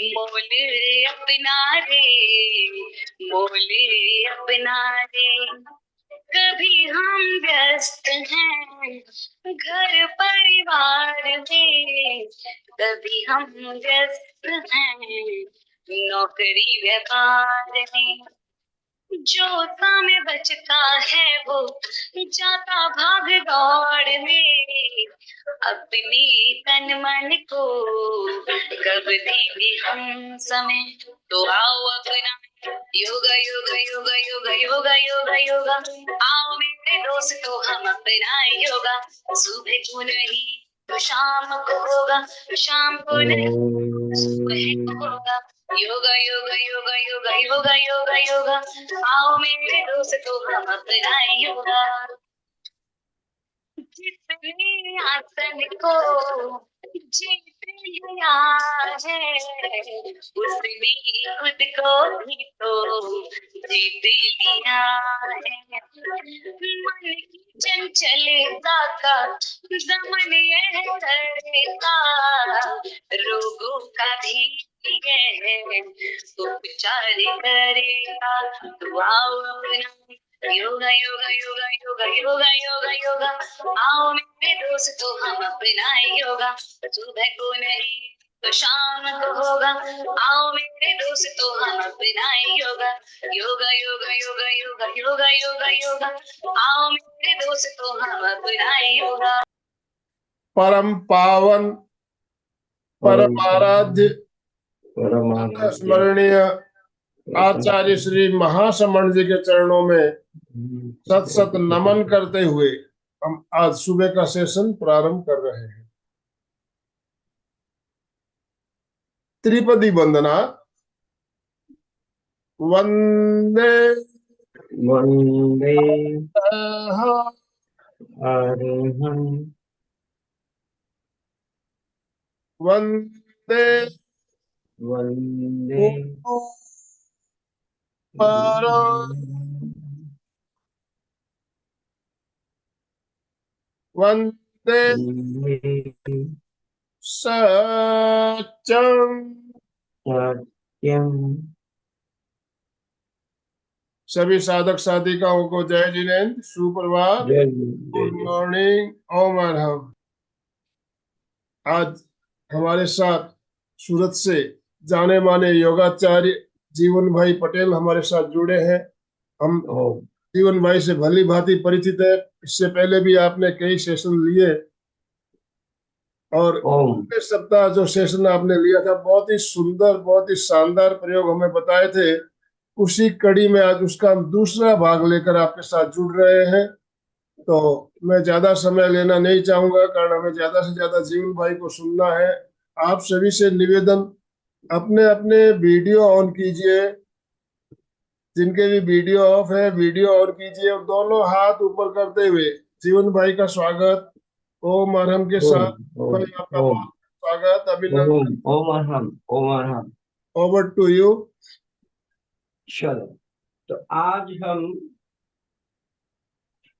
मोल अपना रे, मोल अपना रे। कभी हम व्यस्त हैं घर परिवार में, कभी हम व्यस्त हैं नौकरी व्यापार में। जो समय बचता है वो जाता भाग दौड़ में, अपनी तन मन को कब देंगे हम समय। तो आओ अपना योगा योगा योगा योगा योगा योगा योगा, आओ मेरे दोस्तों हम अपना योगा। सुबह को नहीं तो शाम को होगा, शाम को नहीं सुबह को होगा। योगा योगा योगा योगा योगा योगा योगा, आओ मेरे दोस्तों हम अपनाएं योगा। जितने आसन को जीत लिया है, उसने खुद को भी तो जीत लिया है। मन की चंचलता का दमन यह करता, रोगों का भी यह उपचार करेगा। तो आओ अपना योगा योगा योगा योगा योगा योगा योगा, आओ मेरे दोस्तों हम अपनाएं योगा। सुबह को नहीं तो शाम को होगा, आओ मेरे दोस्तों हम अपनाएं योगा। योगा योगा योगा योगा योगा योगा योगा, आओ मेरे दोस्तों हम अपनाएं योगा। परम पावन परम आराध्य स्मरणीय आचार्य श्री महासमण जी के चरणों में सत सत नमन करते हुए हम आज सुबह का सेशन प्रारंभ कर रहे हैं। त्रिपदी वंदना। वंदे वंदे वंदे वंदे वंदे सत्यम सत्यम। सभी साधक साधिकाओं को जय जिनेन्द्र, सुप्रभात, गुड मॉर्निंग, ओम अरहम। आज हमारे साथ सूरत से जाने माने योगाचार्य जीवन भाई पटेल हमारे साथ जुड़े हैं। हम जीवन भाई से भली भांति परिचित है, इससे पहले भी आपने कई सेशन लिए और पिछले सप्ताह जो सेशन आपने लिया था बहुत ही सुंदर, बहुत ही शानदार प्रयोग हमें बताए थे। उसी कड़ी में आज उसका हम दूसरा भाग लेकर आपके साथ जुड़ रहे हैं। तो मैं ज्यादा समय लेना नहीं चाहूंगा, कारण हमें ज्यादा से ज्यादा जीवन भाई को सुनना है। आप सभी से निवेदन, अपने अपने वीडियो ऑन कीजिए, जिनके भी वीडियो ऑफ है वीडियो ऑन कीजिए और दोनों हाथ ऊपर करते हुए जीवन भाई का स्वागत ओम अरहम के साथ। भाई आपका बहुत स्वागत, अभिनंदन। Om Arham, Om Arham. Over to you. चलो, तो आज हम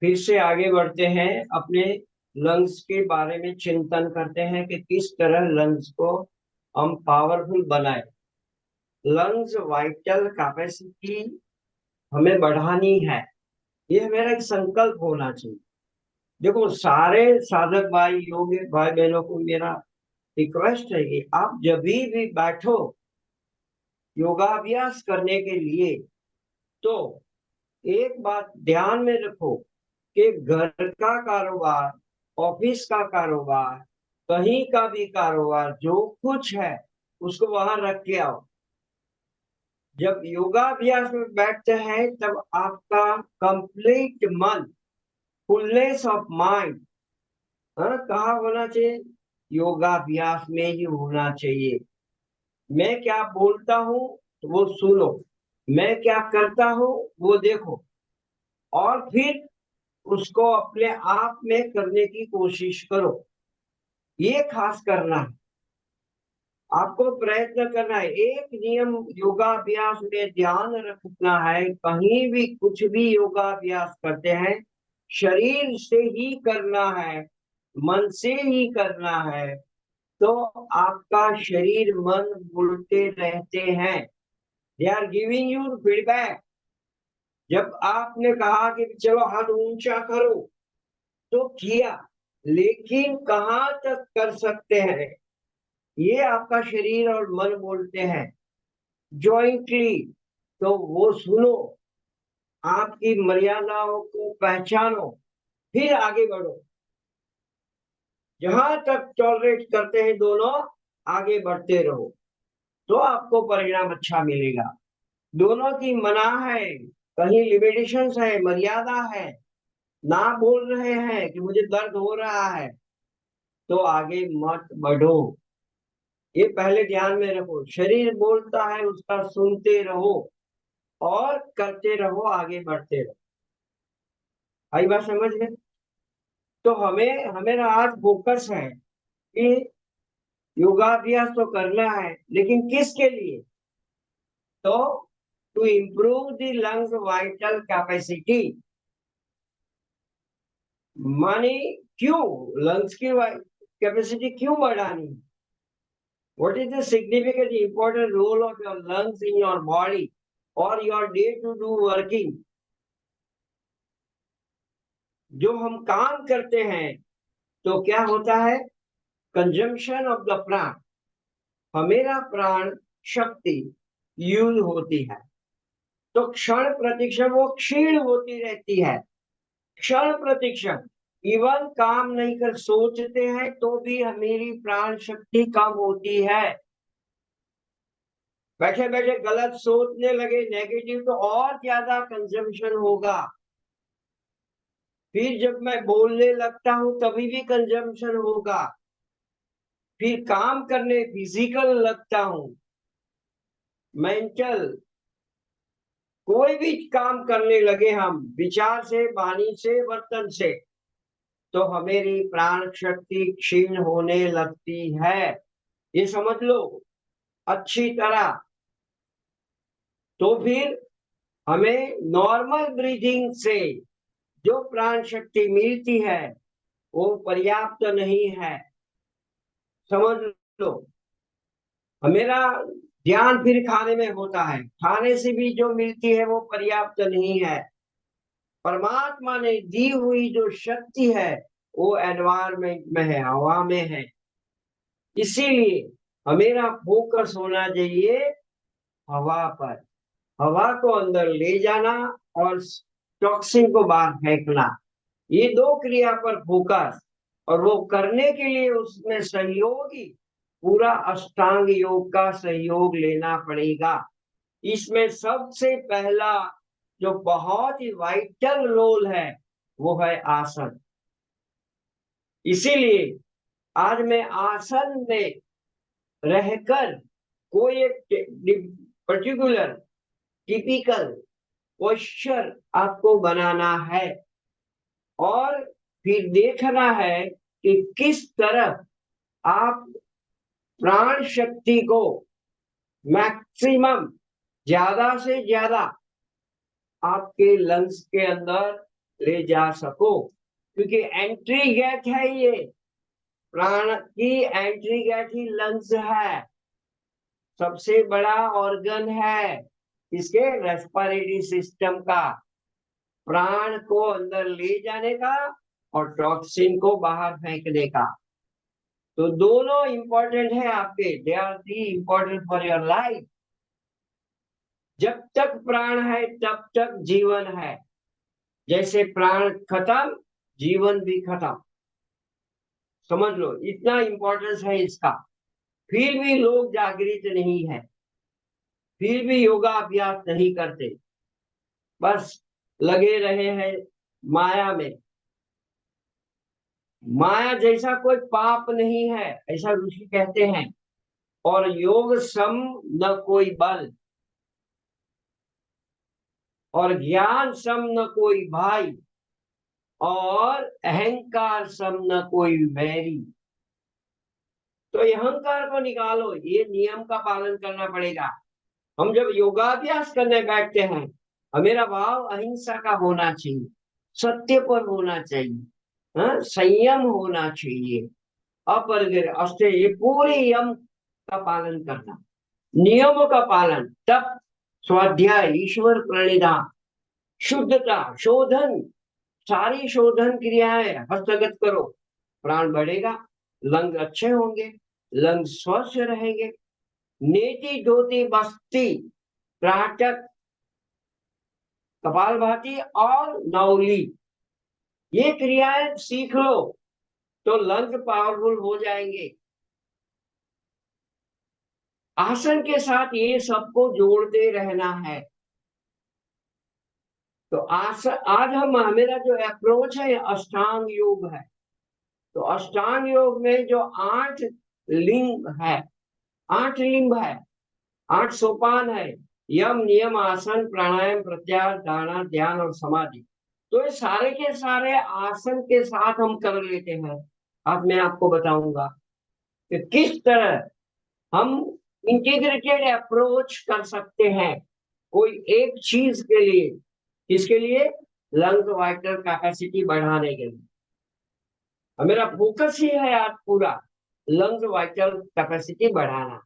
फिर से आगे बढ़ते हैं, अपने लंग्स के बारे में चिंतन करते हैं कि किस तरह लंग्स को हम पावरफुल बनाए। लंग्स वाइटल कैपेसिटी हमें बढ़ानी है, ये मेरा एक संकल्प होना चाहिए। देखो, सारे साधक भाई, योगी भाई बहनों को मेरा रिक्वेस्ट है कि आप जब भी बैठो योगाभ्यास करने के लिए, तो एक बात ध्यान में रखो कि घर का कारोबार, ऑफिस का कारोबार, कहीं का भी कारोबार जो कुछ है उसको वहां रख के आओ। जब योगाभ्यास में बैठते हैं तब आपका कंप्लीट मन, फुलनेस ऑफ माइंड कहाँ होना चाहिए? योगाभ्यास में ही होना चाहिए। मैं क्या बोलता हूँ वो सुनो, मैं क्या करता हूँ वो देखो, और फिर उसको अपने आप में करने की कोशिश करो। ये खास करना है, आपको प्रयत्न करना है। एक नियम योगाभ्यास में ध्यान रखना है, कहीं भी कुछ भी योगाभ्यास करते हैं शरीर से ही करना है, मन से ही करना है। तो आपका शरीर मन बोलते रहते हैं, they are giving you feedback. जब आपने कहा कि चलो हाथ ऊंचा करो तो किया, लेकिन कहाँ तक कर सकते हैं ये आपका शरीर और मन बोलते हैं जॉइंटली। तो वो सुनो, आपकी मर्यादाओं को पहचानो, फिर आगे बढ़ो। जहां तक टॉलरेट करते हैं दोनों, आगे बढ़ते रहो, तो आपको परिणाम अच्छा मिलेगा। दोनों की मना है, कहीं लिमिटेशंस है, मर्यादा है, ना बोल रहे हैं कि मुझे दर्द हो रहा है, तो आगे मत बढ़ो। ये पहले ध्यान में रखो, शरीर बोलता है उसका सुनते रहो और करते रहो, आगे बढ़ते रहो। आई बात समझ में? तो हमें आज फोकस है कि योगाभ्यास तो करना है, लेकिन किसके लिए? तो to improve the lungs vital capacity. माने क्यों लंग्स की कैपेसिटी क्यों बढ़ानी? What is the significant important role of your lungs in your body और your day to day working? जो हम काम करते हैं तो क्या होता है? कंजम्पशन ऑफ द प्राण, हमेरा प्राण शक्ति यूज होती है, तो क्षण प्रतिक्षण वो क्षीण होती रहती है। क्षण प्रतिक्षण इवन काम नहीं कर सोचते हैं तो भी मेरी प्राण शक्ति कम होती है। बैठे बैठे गलत सोचने लगे नेगेटिव, तो और ज्यादा कंजम्पशन होगा। फिर जब मैं बोलने लगता हूं तभी भी कंजम्पशन होगा। फिर काम करने फिजिकल लगता हूं, मेंटल, कोई भी काम करने लगे हम विचार से, वाणी से, वर्तन से, तो हमारी प्राण शक्ति क्षीण होने लगती है। ये समझ लो अच्छी तरह। तो फिर हमें नॉर्मल ब्रीदिंग से जो प्राण शक्ति मिलती है वो पर्याप्त नहीं है, समझ लो। मेरा ध्यान फिर खाने में होता है, खाने से भी जो मिलती है वो पर्याप्त नहीं है। परमात्मा ने दी हुई जो शक्ति है वो एनवायरमेंट में है, हवा में है। इसीलिए हमेरा फोकस होना चाहिए हवा पर, हवा को अंदर ले जाना और टॉक्सिन को बाहर फेंकना, ये दो क्रिया पर फोकस। और वो करने के लिए उसमें सहयोगी पूरा अष्टांग योग का सहयोग लेना पड़ेगा। इसमें सबसे पहला जो बहुत ही वाइटल रोल है वो है आसन। इसीलिए आज मैं आसन में रहकर कोई एक पर्टिकुलर टिपिकल पोस्चर आपको बनाना है और फिर देखना है कि किस तरह आप प्राण शक्ति को मैक्सिमम, ज्यादा से ज्यादा आपके लंग्स के अंदर ले जा सको। क्योंकि एंट्री गेट है, ये प्राण की एंट्री गेट ही लंग्स है, सबसे बड़ा ऑर्गन है इसके रेस्पिरेटरी सिस्टम का, प्राण को अंदर ले जाने का और टॉक्सिन को बाहर फेंकने का। तो दोनों इंपॉर्टेंट है आपके, they are the important for your life. जब तक प्राण है तब तक जीवन है, जैसे प्राण खत्म जीवन भी खत्म, समझ लो इतना इंपॉर्टेंस है इसका। फिर भी लोग जागृत नहीं है, फिर भी योगा अभ्यास नहीं करते, बस लगे रहे हैं माया में। माया जैसा कोई पाप नहीं है ऐसा ऋषि कहते हैं, और योग सम न कोई बल, और ज्ञान सम न कोई भाई, और अहंकार सम न कोई वैरी। तो ये अहंकार को निकालो, ये नियम का पालन करना पड़ेगा। हम जब योगाभ्यास करने बैठते हैं, मेरा भाव अहिंसा का होना चाहिए, सत्य पर होना चाहिए, संयम होना चाहिए, अपरिग्रह अष्ट, ये पूरे यम का पालन करना, नियमों का पालन, तप, स्वाध्याय, ईश्वर प्रणिधान, शुद्धता, शोधन, सारी शोधन क्रियाएं हस्तगत करो, प्राण बढ़ेगा, लंग अच्छे होंगे, लंग स्वस्थ रहेंगे। नेति धोती बस्ती, त्राटक, कपालभाति और नौली, ये क्रियाएं सीख लो तो लंग पावरफुल हो जाएंगे। आसन के साथ ये सबको जोड़ते रहना है। तो आज मेरा जो अप्रोच है अष्टांग योग है। तो अष्टांग योग में जो 8 लिंग है, 8 लिंग है, 8 सोपान है, यम, नियम, आसन, प्राणायाम, प्रत्याहार, धारणा, ध्यान और समाधि। तो ये सारे के सारे आसन के साथ हम कर लेते हैं। अब मैं आपको बताऊंगा कि किस तरह हम इंटीग्रेटेड अप्रोच कर सकते हैं कोई एक चीज के लिए। इसके लिए लंग वाइटल कैपेसिटी बढ़ाने के लिए और मेरा फोकस ही है आज पूरा लंग वाइटल कैपेसिटी बढ़ाना।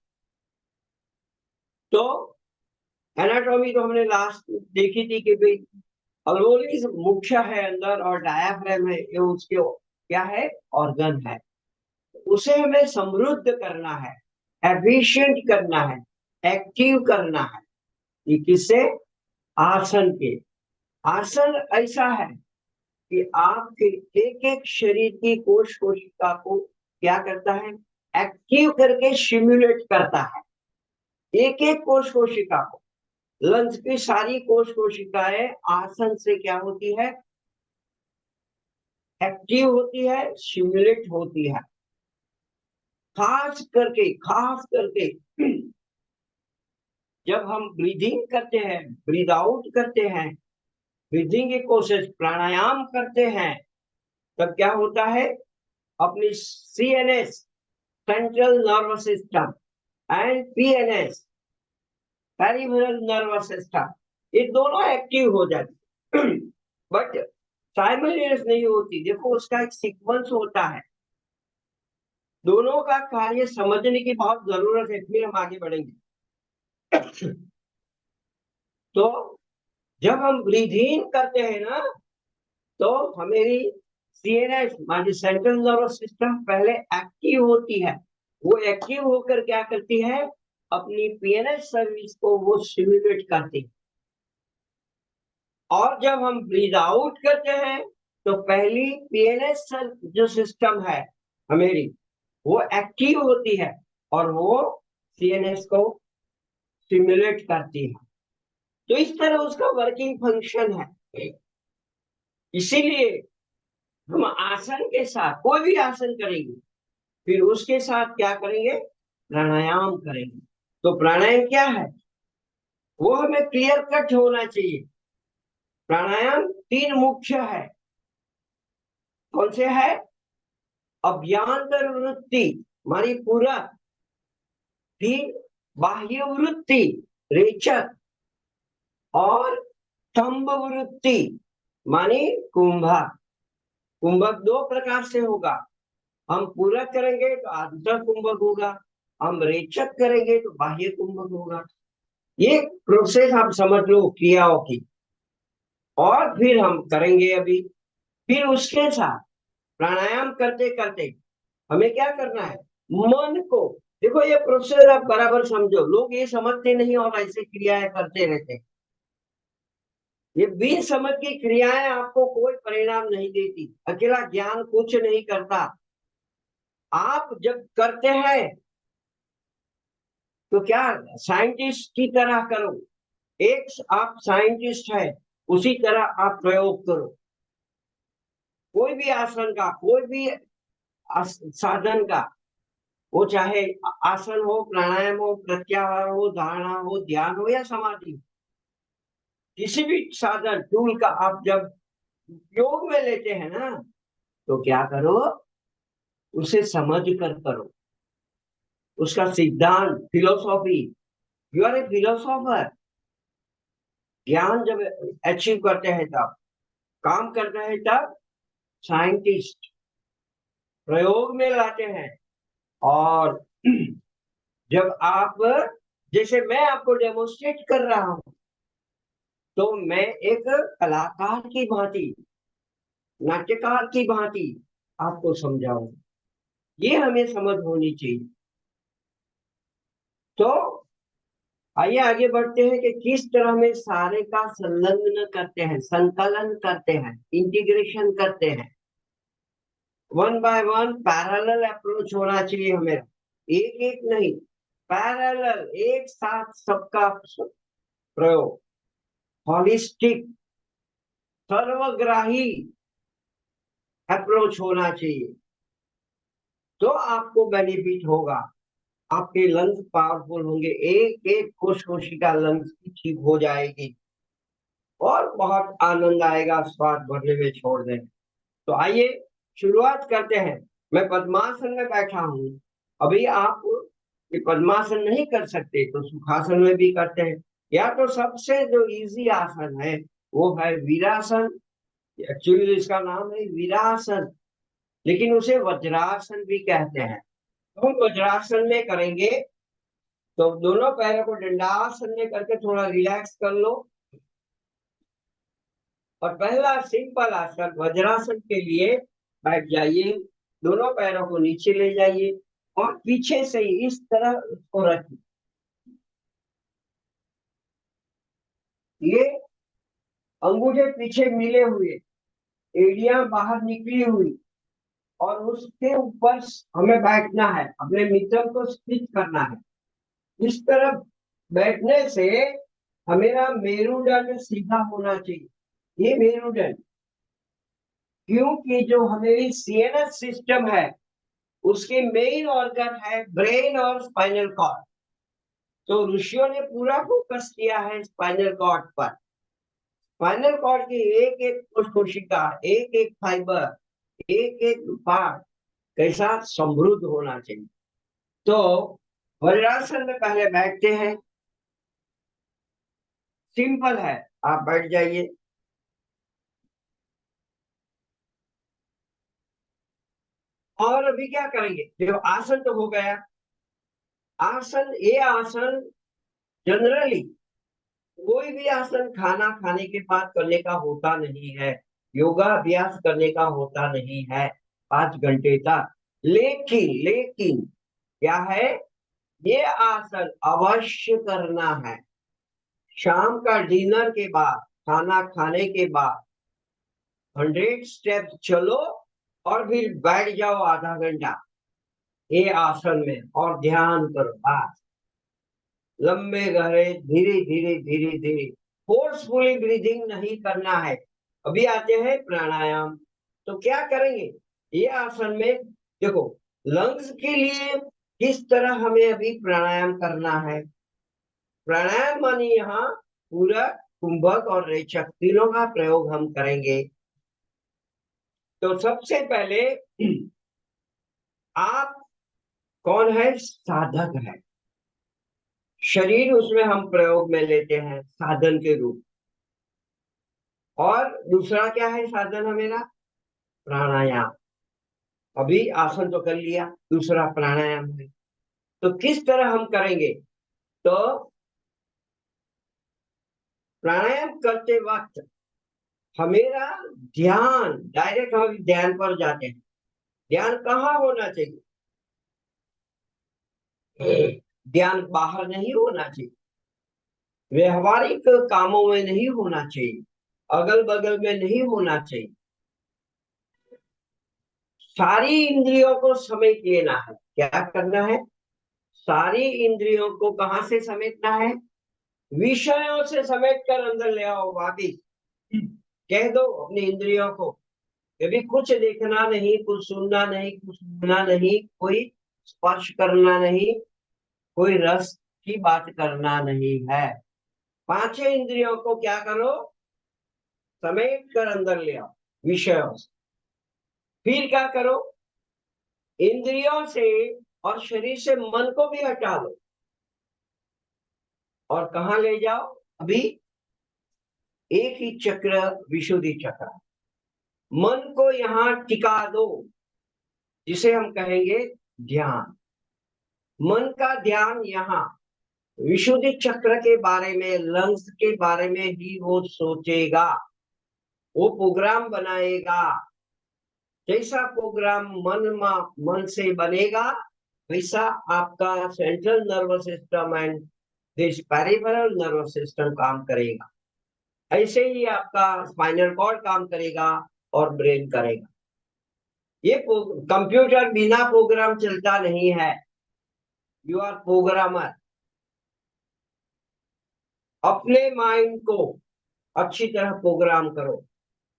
तो एनाटॉमी तो हमने लास्ट देखी थी कि भाई अल्वोली मुख्य है अंदर और डायाफ्राम है, ये उसके क्या है, ऑर्गन है। उसे हमें समृद्ध करना है, एफिशिएंट करना है, एक्टिव करना है। ये किससे? आसन के। आसन ऐसा है कि आपके एक एक शरीर की कोश कोशिका को क्या करता है, एक्टिव करके स्टिम्युलेट करता है। एक एक कोश कोशिका को, लंग्स की सारी कोश कोशिकाएं आसन से क्या होती है, एक्टिव होती है, स्टिम्युलेट होती है। खास करके जब हम ब्रीदिंग करते हैं, ब्रीद आउट करते हैं, ब्रीदिंग की कोशिश, प्राणायाम करते हैं, तब क्या होता है, अपनी CNS, central nervous system, and PNS, peripheral nervous system, ये दोनों एक्टिव हो जाते। बट साइमल्टेनियस नहीं होती। देखो उसका एक सीक्वेंस होता है, दोनों का कार्य समझने की बहुत जरूरत है, फिर हम आगे बढ़ेंगे। तो जब हम ब्रीथ इन करते हैं ना, तो हमारी सीएनएस, हमारी सेंट्रल नर्वस सिस्टम पहले एक्टिव होती है। वो एक्टिव होकर क्या करती है, अपनी पीएनएस सर्विस को वो स्टिम्युलेट करती है। और जब हम ब्रीथ आउट करते हैं तो पहली पीएनएस जो सिस्टम है हमारी, वो एक्टिव होती है और वो सीएनएस को स्टिम्युलेट करती है। तो इस तरह उसका वर्किंग फंक्शन है। इसीलिए हम आसन के साथ कोई भी आसन करेंगे, फिर उसके साथ क्या करेंगे, प्राणायाम करेंगे। तो प्राणायाम क्या है, वो हमें क्लियर कट होना चाहिए। प्राणायाम 3 मुख्य है। कौन से है? अभ्यांतर वृत्ति, हमारी पूरा, फिर बाह्य वृत्ति, रेचक, और स्तंभ वृत्ति मानी कुंभक। कुंभक 2 प्रकार से होगा, हम पूरक करेंगे तो आंतर कुंभक होगा, हम रेचक करेंगे तो बाह्य कुंभक होगा। ये प्रोसेस आप समझ लो क्रियाओं की। और फिर हम करेंगे अभी, फिर उसके साथ प्राणायाम करते करते हमें क्या करना है, मन को, देखो ये प्रोसेस आप बराबर समझो, लोग ये समझते नहीं और ऐसे क्रियाएं करते रहते। ये बिन समझ की क्रियाएं आपको कोई परिणाम नहीं देती, अकेला ज्ञान कुछ नहीं करता। आप जब करते हैं तो क्या साइंटिस्ट की तरह करो, एक आप साइंटिस्ट है उसी तरह आप प्रयोग करो। कोई भी आसन का, कोई भी साधन का, वो चाहे आसन हो, प्राणायाम हो, प्रत्याहार हो, धारणा हो, ध्यान हो या समाधि हो, किसी भी साधन टूल का आप जब उपयोग में लेते हैं ना, तो क्या करो, उसे समझ कर करो, उसका सिद्धांत, philosophy. You are a philosopher. ज्ञान जब अचीव करते हैं तब, काम करते हैं तब साइंटिस्ट। प्रयोग में लाते हैं। और जब आप, जैसे मैं आपको डेमोन्स्ट्रेट कर रहा हूं, तो मैं एक कलाकार की भांति, नाट्यकार की भांति आपको समझाऊं। ये हमें समझ होनी चाहिए। तो आइए आगे बढ़ते हैं कि किस तरह में सारे का संलग्न करते हैं, संकलन करते हैं, इंटीग्रेशन करते हैं। One by one parallel approach होना चाहिए हमें, एक एक नहीं, पैरेलल, एक साथ सबका प्रयोग, हॉलिस्टिक, सर्वग्राही अप्रोच होना चाहिए। तो आपको बेनिफिट होगा, आपके लंग्स पावरफुल होंगे, एक एक कोशिका लंग्स की ठीक हो जाएगी और बहुत आनंद आएगा श्वास भरने में, छोड़ दें। तो आइए शुरुआत करते हैं। मैं पद्मासन में बैठा हूं। अभी आप ये पद्मासन नहीं कर सकते तो सुखासन में भी करते हैं, या तो सबसे जो इजी आसन है वो है वीरासन। एक्चुअली इसका नाम है वीरासन, लेकिन उसे वज्रासन भी कहते हैं। तो हम वज्रासन में करेंगे, तो दोनों पैरों को दंडासन में करके थोड़ा रिलैक्स कर लो। और पहला सिंपल आसन वज्रासन के लिए बैठ जाइए, दोनों पैरों को नीचे ले जाइए और पीछे से इस तरह उसको रखिए। ये अंगूठे पीछे मिले हुए, एड़ियां बाहर निकली हुई, और उसके ऊपर हमें बैठना है, अपने मित्र को स्टिच करना है। इस तरह बैठने से हमेरा मेरुदंड सीधा होना चाहिए। ये मेरुदंड, क्योंकि जो हमारी सीएनएस सिस्टम है उसके मेन ऑर्गन है ब्रेन और स्पाइनल कॉर्ड। तो ऋषियों ने पूरा फोकस किया है स्पाइनल कॉर्ड पर। स्पाइनल कॉर्ड की एक एक कोशिका, एक एक फाइबर, एक एक पार्ट कैसा समृद्ध होना चाहिए। तो वज्रासन में पहले बैठते हैं, सिंपल है, आप बैठ जाइए। और अभी क्या करेंगे, देखो आसन तो हो गया। आसन, ये आसन जनरली कोई भी आसन खाना खाने के बाद करने का होता नहीं है, योगा अभ्यास करने का होता नहीं है 5 घंटे तक। लेकिन लेकिन क्या है, ये आसन अवश्य करना है। शाम का डिनर के बाद, खाना खाने के बाद 100 स्टेप्स चलो और फिर बैठ जाओ आधा घंटा ये आसन में और ध्यान करो। बस लंबे गहरे धीरे धीरे धीरे धीरे, फोर्सफुली ब्रीदिंग नहीं करना है। अभी आते हैं प्राणायाम। तो क्या करेंगे ये आसन में, देखो लंग्स के लिए किस तरह हमें अभी प्राणायाम करना है। प्राणायाम मानी यहाँ पूरक, कुंभक और रेचक तीनों का प्रयोग हम करेंगे। तो सबसे पहले आप कौन है, साधक है, शरीर उसमें हम प्रयोग में लेते हैं साधन के रूप। और दूसरा क्या है साधन हमेरा, प्राणायाम। अभी आसन तो कर लिया, दूसरा प्राणायाम है। तो किस तरह हम करेंगे, तो प्राणायाम करते वक्त हमेरा ध्यान, डायरेक्ट हम ध्यान पर जाते हैं। ध्यान कहाँ होना चाहिए, ध्यान बाहर नहीं होना चाहिए, व्यवहारिक कामों में नहीं होना चाहिए, अगल बगल में नहीं होना चाहिए। सारी इंद्रियों को समेट लेना है। क्या करना है, सारी इंद्रियों को कहां से समेटना है, विषयों से समेट कर अंदर ले आओ वापिस। कह दो अपनी इंद्रियों को कभी कुछ देखना नहीं, कुछ सुनना नहीं, कुछ सुनना नहीं, कोई स्पर्श करना नहीं, कोई रस की बात करना नहीं है। पांचों इंद्रियों को क्या करो, समेट कर अंदर ले आओ विषयों से। फिर क्या करो, इंद्रियों से और शरीर से मन को भी हटा दो और कहा ले जाओ, अभी एक ही चक्र, विशुद्धि चक्र, मन को यहाँ टिका दो। जिसे हम कहेंगे ध्यान। मन का ध्यान यहाँ विशुद्धि चक्र के बारे में, लंग्स के बारे में ही वो सोचेगा, वो प्रोग्राम बनाएगा। जैसा प्रोग्राम मन से बनेगा, वैसा आपका central nervous system and this peripheral nervous system काम करेगा। ऐसे ही आपका स्पाइनल कॉर्ड काम करेगा और ब्रेन करेगा। ये कंप्यूटर बिना प्रोग्राम चलता नहीं है। You are programmer. अपने माइंड को अच्छी तरह प्रोग्राम करो,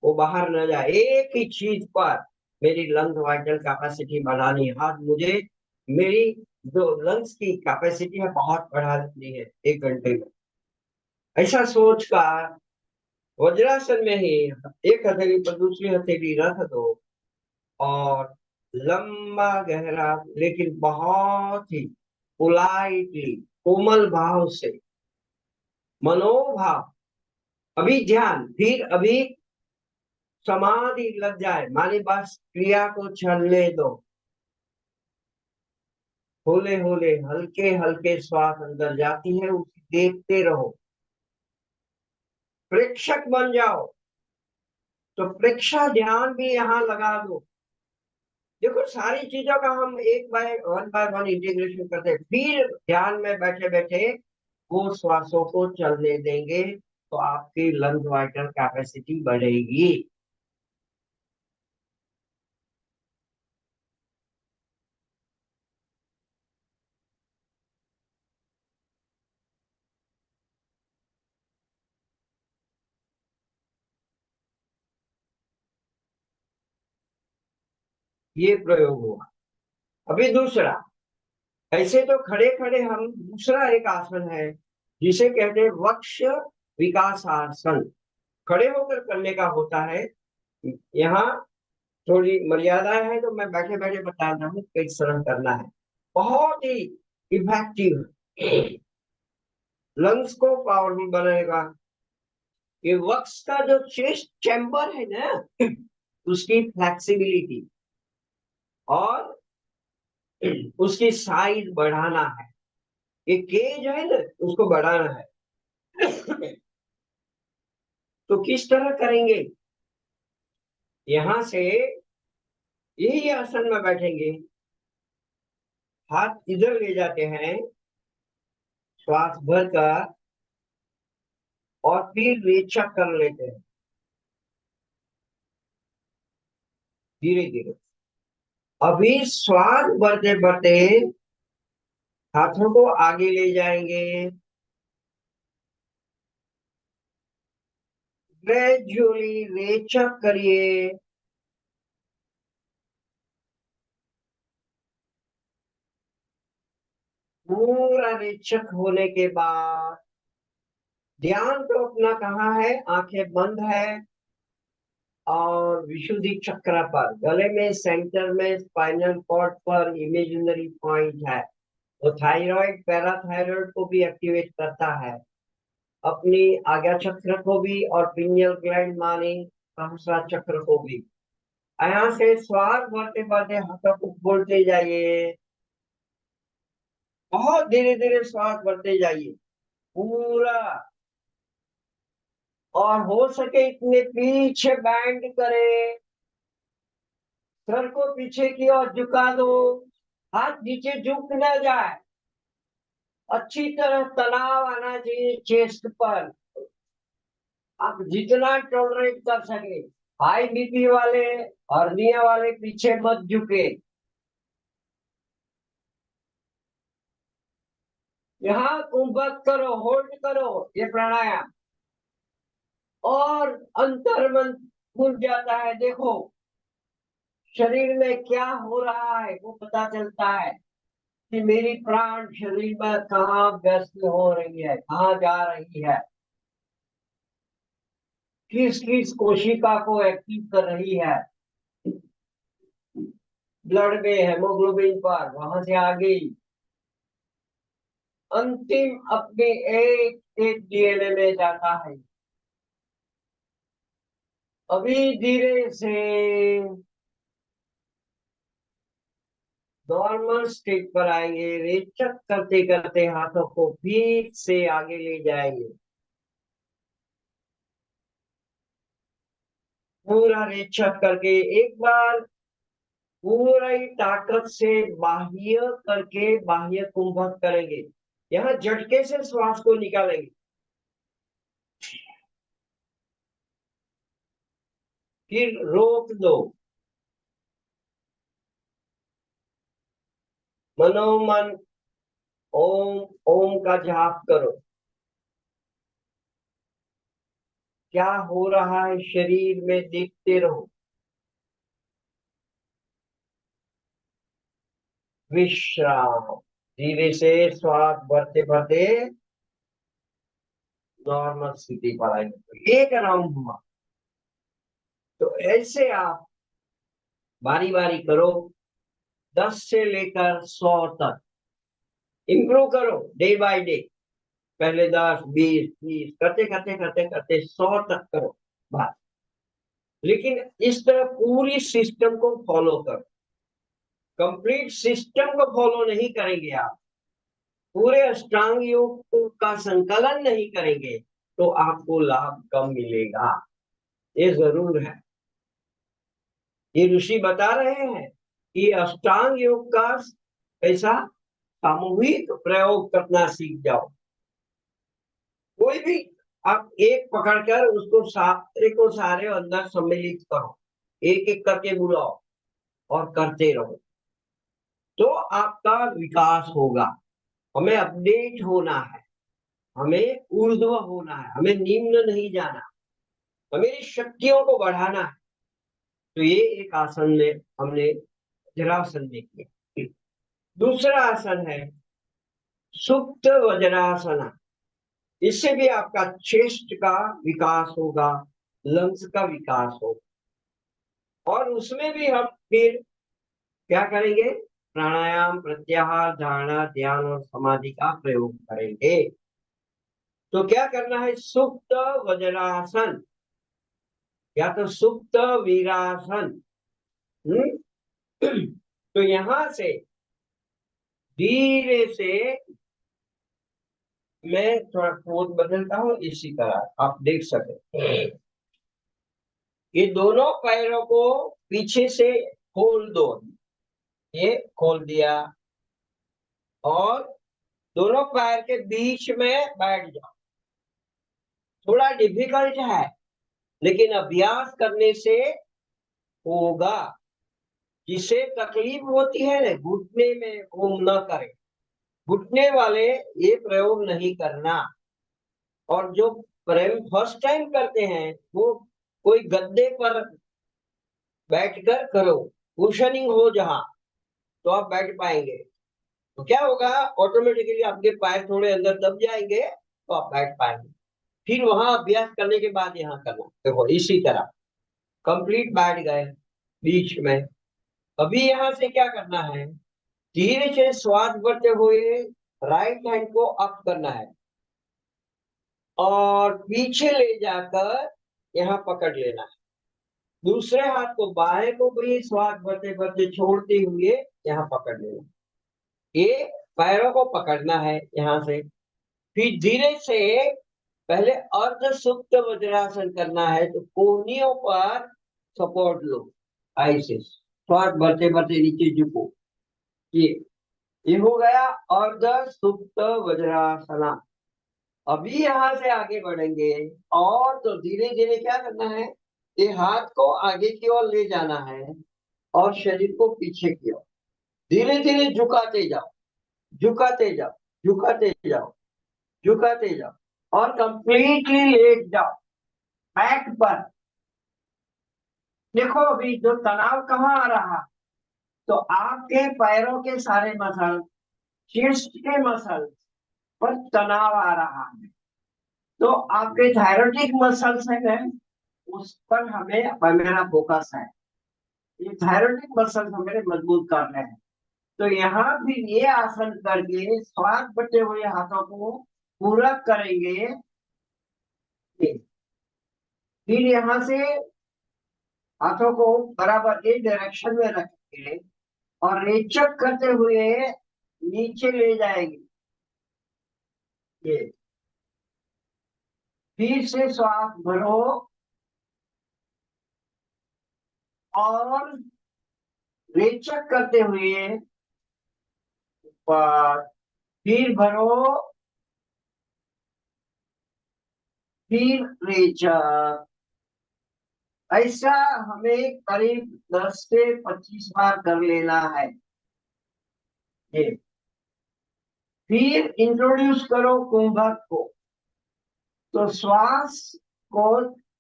वो बाहर न जाए। एक ही चीज पर मेरी लंग्स वाइटल कैपेसिटी बढ़ानी है। आज मुझे मेरी जो लंग्स की कैपेसिटी है बहुत बढ़ा दी है 1 घंटे में। ऐसा सोच कर वज्रासन में ही एक हथेली पर दूसरी हथेली रख दो और लंबा गहरा लेकिन बहुत ही पोलाइटली, कोमल भाव से, मनोभाव, अभी ध्यान, फिर अभी समाधि लग जाए, मानी बस क्रिया को चलने दो। होले होले हल्के हल्के श्वास अंदर जाती है, उसे देखते रहो। प्रेक्षक बन जाओ। तो प्रेक्षा ध्यान भी यहाँ लगा दो। देखो सारी चीजों का हम एक बाय वन इंटीग्रेशन करते हैं, फिर ध्यान में बैठे बैठे वो श्वासों को चलने देंगे, तो आपकी लंग वाइटल कैपेसिटी बढ़ेगी। ये प्रयोग हुआ। अभी दूसरा, ऐसे तो खड़े खड़े हम दूसरा एक आसन है जिसे कहते हैं वक्ष विकासासन। खड़े होकर करने का होता है। यहाँ थोड़ी मर्यादा है तो मैं बैठे बैठे बता रहा हूँ किस तरह करना है। बहुत ही इफेक्टिव, लंग्स को पावरफुल बनाएगा। ये वक्स का जो चेस्ट चैम्बर है ना, उसकी फ्लेक्सिबिलिटी और उसकी साइज बढ़ाना है। ये केज है ना, उसको बढ़ाना है। तो किस तरह करेंगे? यहां से यही आसन में बैठेंगे, हाथ इधर ले जाते हैं, श्वास भरकर, और फिर रेचक कर लेते हैं धीरे धीरे। अभी श्वास बढ़ते बढ़ते हाथों को आगे ले जाएंगे, ग्रेजुअली रेचक करिए। पूरा रेचक होने के बाद ध्यान तो अपना कहाँ है, आंखें बंद है और विशुद्धि चक्र पर, गले में सेंटर में स्पाइनल कॉर्ड पर इमेजिनरी पॉइंट है। तो थायराइड पैराथायराइड को भी एक्टिवेट करता है, अपनी आज्ञा चक्र को भी और पिनियल ग्लैंड माने सहस्रा चक्र को भी। यहाँ से श्वास भरते भरते हाथों को बोलते जाइए, बहुत धीरे धीरे श्वास भरते जाइए पूरा। और हो सके इतने पीछे बैंड करें, सर को पीछे की ओर झुका दो, हाथ नीचे झुक न जाए, अच्छी तरह तनाव आना चाहिए चेस्ट पर। आप जितना टॉलरेट कर सके। हाई बीपी वाले, हर्निया वाले पीछे मत झुके। यहाँ कुंभक करो, होल्ड करो ये प्राणायाम, और अंतर मन खुल जाता है। देखो शरीर में क्या हो रहा है वो पता चलता है कि मेरी प्राण शरीर में कहाँ व्यस्त हो रही है, कहाँ जा रही है, किस किस कोशिका को एक्टिव कर रही है। ब्लड में हेमोग्लोबिन पर, वहां से आ गई अंतिम अपने एक एक डीएनए में जाता है। अभी धीरे से नॉर्मल स्टेट पर आएंगे। रेचक करते करते हाथों को फिर से आगे ले जाएंगे। पूरा रेचक करके एक बार पूरा ही ताकत से बाह्य करके बाह्य कुंभक करेंगे। यहाँ झटके से श्वास को निकालेंगे। फिर रोक दो। मनोमन ओम ओम का जाप करो। क्या हो रहा है शरीर में देखते रहो। विश्राम। धीरे से श्वास भरते भरते नॉर्मल स्थिति पर आएंगे। तो एक राउंड हुआ। तो ऐसे आप बारी बारी करो। 10 से लेकर 100 तक इम्प्रूव करो डे बाय डे। पहले 10, 20, 30 करते करते करते करते 100 तक करो बस। लेकिन इस तरह पूरी सिस्टम को फॉलो करो। कंप्लीट सिस्टम को फॉलो नहीं करेंगे आप, पूरे अष्टांग योग का संकलन नहीं करेंगे, तो आपको लाभ कम मिलेगा। ये जरूर है। ये ऋषि बता रहे हैं कि अष्टांग योग का ऐसा सामूहिक प्रयोग करना सीख जाओ। कोई भी आप एक पकड़कर उसको सारे को सारे अंदर सम्मिलित करो। एक एक करके बुलाओ और करते रहो, तो आपका विकास होगा। हमें अपडेट होना है, हमें ऊर्ध्व होना है, हमें निम्न नहीं जाना, हमें शक्तियों को बढ़ाना है। तो ये एक आसन में हमने वज्रासन में किया। दूसरा आसन है सुप्त वज्रासन। इससे भी आपका चेस्ट का विकास होगा, लंग्स का विकास होगा। और उसमें भी हम फिर क्या करेंगे? प्राणायाम, प्रत्याहार, धारणा, ध्यान और समाधि का प्रयोग करेंगे। तो क्या करना है? सुप्त वज्रासन या तो सुप्त वीरासन। तो यहां से धीरे से मैं थोड़ा पोज बदलता हूं, इसी तरह आप देख सके। ये दोनों पैरों को पीछे से खोल दो। ये खोल दिया और दोनों पैर के बीच में बैठ जाओ। थोड़ा डिफिकल्ट है, लेकिन अभ्यास करने से होगा। जिसे तकलीफ होती है ना घुटने में, वो न करे। घुटने वाले ये प्रयोग नहीं करना। और जो प्रेम फर्स्ट टाइम करते हैं वो कोई गद्दे पर बैठकर करो, कुशनिंग हो जहां, तो आप बैठ पाएंगे। तो क्या होगा? ऑटोमेटिकली आपके पैर थोड़े अंदर दब जाएंगे, तो आप बैठ पाएंगे। फिर वहां अभ्यास करने के बाद यहाँ करना। देखो इसी तरह कंप्लीट बैठ गए बीच में। अभी यहाँ से क्या करना है? धीरे से श्वास भरते हुए राइट हैंड को अप करना है और पीछे ले जाकर यहाँ पकड़ लेना है। दूसरे हाथ को बाएं को भी श्वास भरते भरते छोड़ते हुए यहाँ पकड़ लेना। ये पैरों को पकड़ना है यहाँ से। फिर धीरे से पहले अर्ध सुप्त वज्रासन करना है, तो कोहनियों पर सपोर्ट लो। ऐसे श्वास भरते भरते नीचे झुको। ये हो गया अर्ध सुप्त वज्रासना। अभी यहाँ से आगे बढ़ेंगे और तो धीरे धीरे क्या करना है? ये हाथ को आगे की ओर ले जाना है और शरीर को पीछे की ओर धीरे धीरे झुकाते जाओ, झुकाते जाओ, झुकाते जाओ, झुकाते जाओ और कंप्लीटली लेट जाओ बैक पर। देखो अभी जो तनाव कहाँ आ रहा, तो आपके पैरों के सारे मसल, चेस्ट के मसल पर तनाव आ रहा है। तो आपके थायरोटिक मसल्स है, उस पर हमें मेरा फोकस है। ये थायरोटिक मसल्स हमें मजबूत करने हैं। तो यहाँ भी ये आसन करके श्वास बटे हुए हाथों को पूरा करेंगे। फिर यहाँ से हाथों को बराबर एक डायरेक्शन में रखेंगे और रेचक करते हुए नीचे ले जाएंगे। ये फिर से श्वास भरो और रेचक करते हुए ऊपर, फिर भरो, फिर रेचक। ऐसा हमें करीब 10 से 25 बार कर लेना है। ये फिर इंट्रोड्यूस करो कुंभक को। तो श्वास को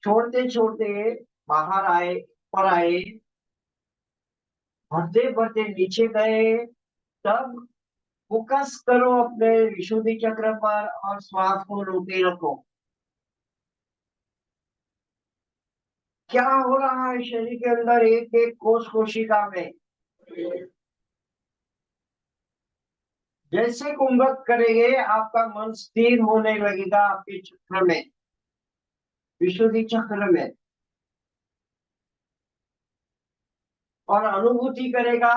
छोड़ते छोड़ते बाहर आए, पर आए, बढ़ते बढ़ते नीचे गए। तब फोकस करो अपने विशुद्धि चक्र पर और श्वास को रोके रखो। क्या हो रहा है शरीर के अंदर, एक एक कोश कोशिका में। जैसे कुंभक करेंगे आपका मन स्थिर होने लगेगा आपके चक्र में, विशुद्धि चक्र में, और अनुभूति करेगा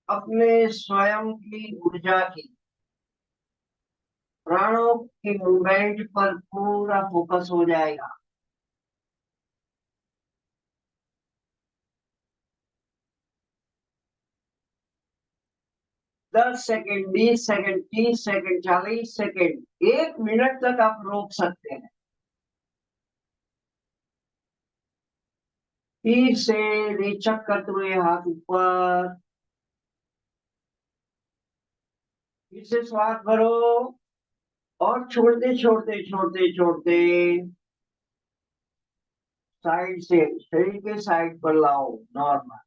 अपने स्वयं की ऊर्जा की। प्राणों की मूवमेंट पर पूरा फोकस हो जाएगा। दस second, 20 second, 30 second, 40 second, 1 minute तक आप रोक सकते हैं। फिर से रेचक करते हुए हाथ ऊपर, फिर से श्वास भरो और छोड़ते छोड़ते छोड़ते छोड़ते साइड से, शरीर के साइड पर लाओ नॉर्मल।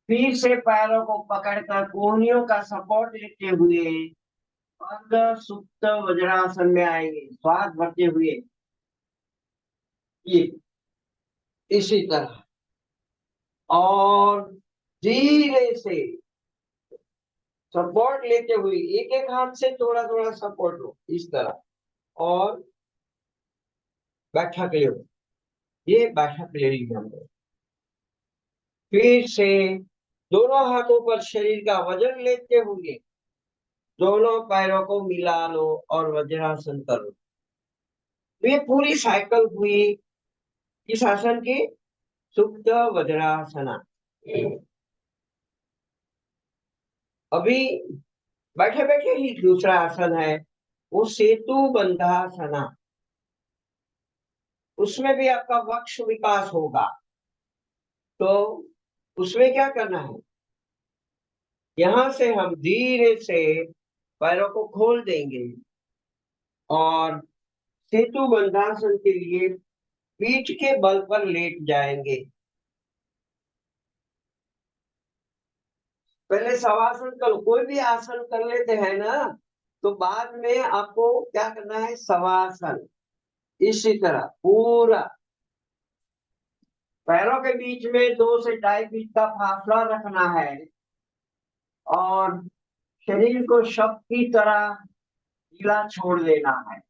फिर से पैरों को पकड़कर कोहनियों का सपोर्ट लेते हुए अर्ध सुप्त वज्रासन में आएंगे, श्वास भरते हुए। ये इसी तरह, और धीरे से सपोर्ट लेते हुए एक एक हाथ से थोड़ा थोड़ा सपोर्ट लो, इस तरह, और बैठक ले। ये बैठक ले ली हमने। फिर से दोनों हाथों पर शरीर का वजन लेते हुए दोनों पैरों को मिला लो और वज्रासन करो। तो ये पूरी साइकिल हुई इस आसन की, सुप्त वज्रासना। अभी बैठे बैठे ही दूसरा आसन है, वो सेतु बंधासना। उसमें भी आपका वक्ष विकास होगा। तो उसमें क्या करना है, यहां से हम धीरे से पैरों को खोल देंगे और सेतु बंधासन के लिए पीठ के बल पर लेट जाएंगे। पहले शवासन कर, कोई भी आसन कर लेते हैं ना, तो बाद में आपको क्या करना है, शवासन। इसी तरह पूरा पैरों के बीच में 2 से 2.5 फीट का फासला रखना है और शरीर को शव की तरह ढीला छोड़ देना है।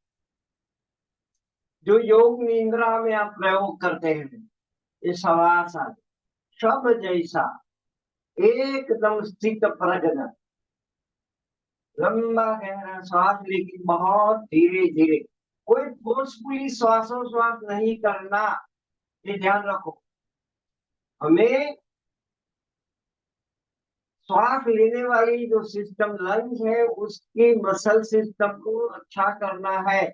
जो योग निद्रा में आप प्रयोग करते हैं, ये शवासन, शव जैसा एकदम स्थित प्रज्ञ, लंबा गहरा श्वास, लेकिन बहुत धीरे धीरे, कोई फोर्सफुली श्वासोश्वास नहीं करना, ये ध्यान रखो। हमें श्वास लेने वाली जो सिस्टम लंग्स है, उसकी मसल सिस्टम को अच्छा करना है।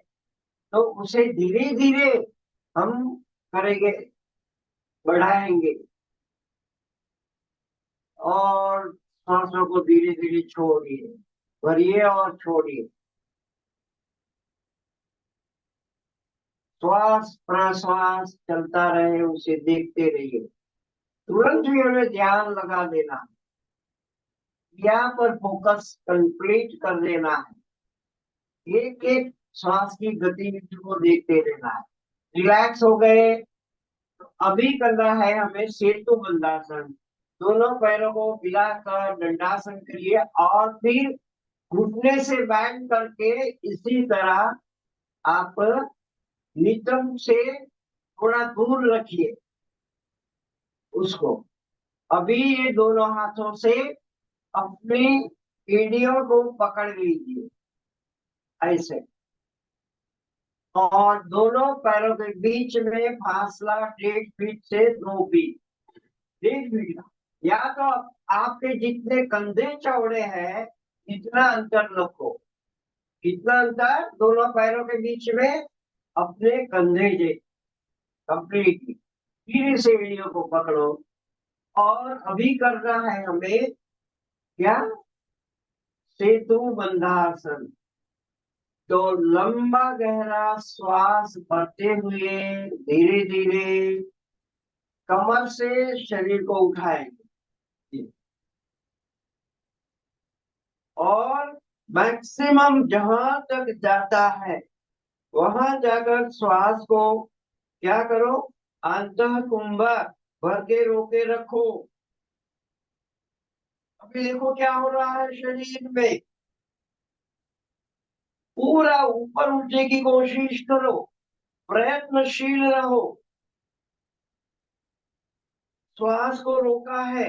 तो उसे धीरे धीरे हम करेंगे, बढ़ाएंगे, और सांसों को धीरे धीरे छोड़िए, भरिए और छोड़िए। श्वास प्रश्वास चलता रहे, उसे देखते रहिए। तुरंत ही हमें ध्यान लगा देना है, यहाँ पर फोकस कंप्लीट कर देना है, एक एक श्वास की गतिविधि को देखते रहना है। रिलैक्स हो गए, तो अभी करना है हमें सेतु बंधासन। दोनों पैरों को मिलाकर दंडासन करिए और फिर घुटने से बैंड करके इसी तरह आप नितंब से थोड़ा दूर रखिए उसको। अभी ये दोनों हाथों से अपनी एड़ियों को पकड़ लीजिए ऐसे, और दोनों पैरों के बीच में फासला 1.5 फीट से 2 फीट, 1.5 फीट, या तो आपके जितने कंधे चौड़े हैं इतना अंतर रखो। कितना अंतर? दोनों पैरों के बीच में अपने कंधे जे कंप्लीटली, धीरे से एड़ियों को पकड़ो। और अभी करना है हमें क्या? सेतु बंधासन। तो लंबा गहरा श्वास भरते हुए धीरे धीरे कमर से शरीर को उठाएंगे, और मैक्सिमम जहां तक जाता है वहां जाकर श्वास को क्या करो? अंतः कुंभक भर के रोके रखो। अभी देखो क्या हो रहा है शरीर में, पूरा ऊपर उठने की कोशिश करो, प्रयत्नशील रहो। श्वास को रोका है,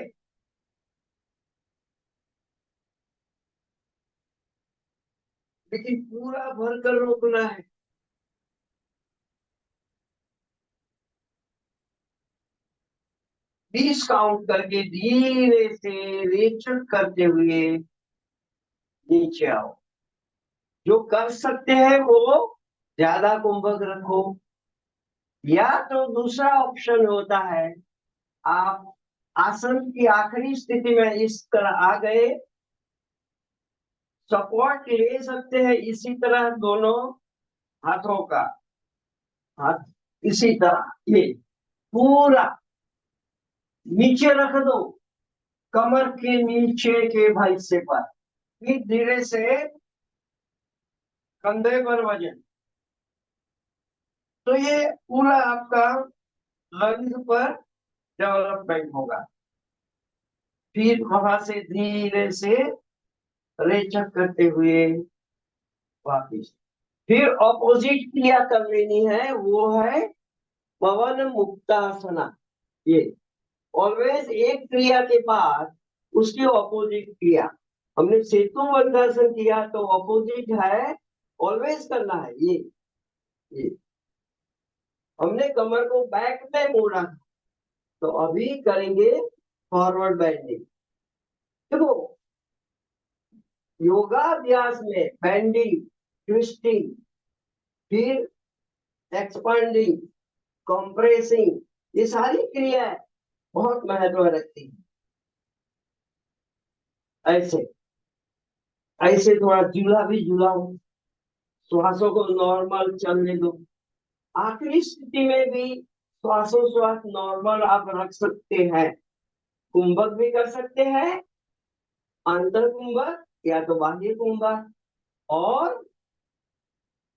लेकिन पूरा भरकर रोकना है। 20 काउंट करके धीरे से रेचक करते हुए नीचे आओ। जो कर सकते हैं वो ज्यादा कुंभक रखो, या तो दूसरा ऑप्शन होता है, आप आसन की आखिरी स्थिति में इस तरह आ गए, सपोर्ट ले सकते हैं इसी तरह दोनों हाथों का, हाथ इसी तरह ये पूरा नीचे रख दो, कमर के नीचे के हिस्से पर। फिर धीरे से कंधे पर वजन। तो ये पूरा आपका लंग पर डेवलपमेंट होगा। फिर वहां से धीरे से रेचक करते हुए वापिस। फिर ऑपोजिट क्रिया कर लेनी है, वो है पवन मुक्तासना। ये ऑलवेज एक क्रिया के बाद उसकी ऑपोजिट क्रिया। हमने सेतु बंधासन किया तो ऑपोजिट है, ऑलवेज करना है ये। हमने कमर को बैक में मोड़ा, तो अभी करेंगे फॉरवर्ड बेंडिंग। देखो योगाभ्यास में बेंडिंग, ट्विस्टिंग, फिर एक्सपांडिंग, कंप्रेसिंग, ये सारी क्रियाएं बहुत महत्व रखती है। ऐसे ऐसे थोड़ा झूला भी झूलाओ, श्वासों को नॉर्मल चलने दो। आखिरी स्थिति में भी श्वासोश्वास नॉर्मल आप रख सकते हैं। कुंभक भी कर सकते हैं, अंतर कुंभक या तो बाह्य कुंभक। और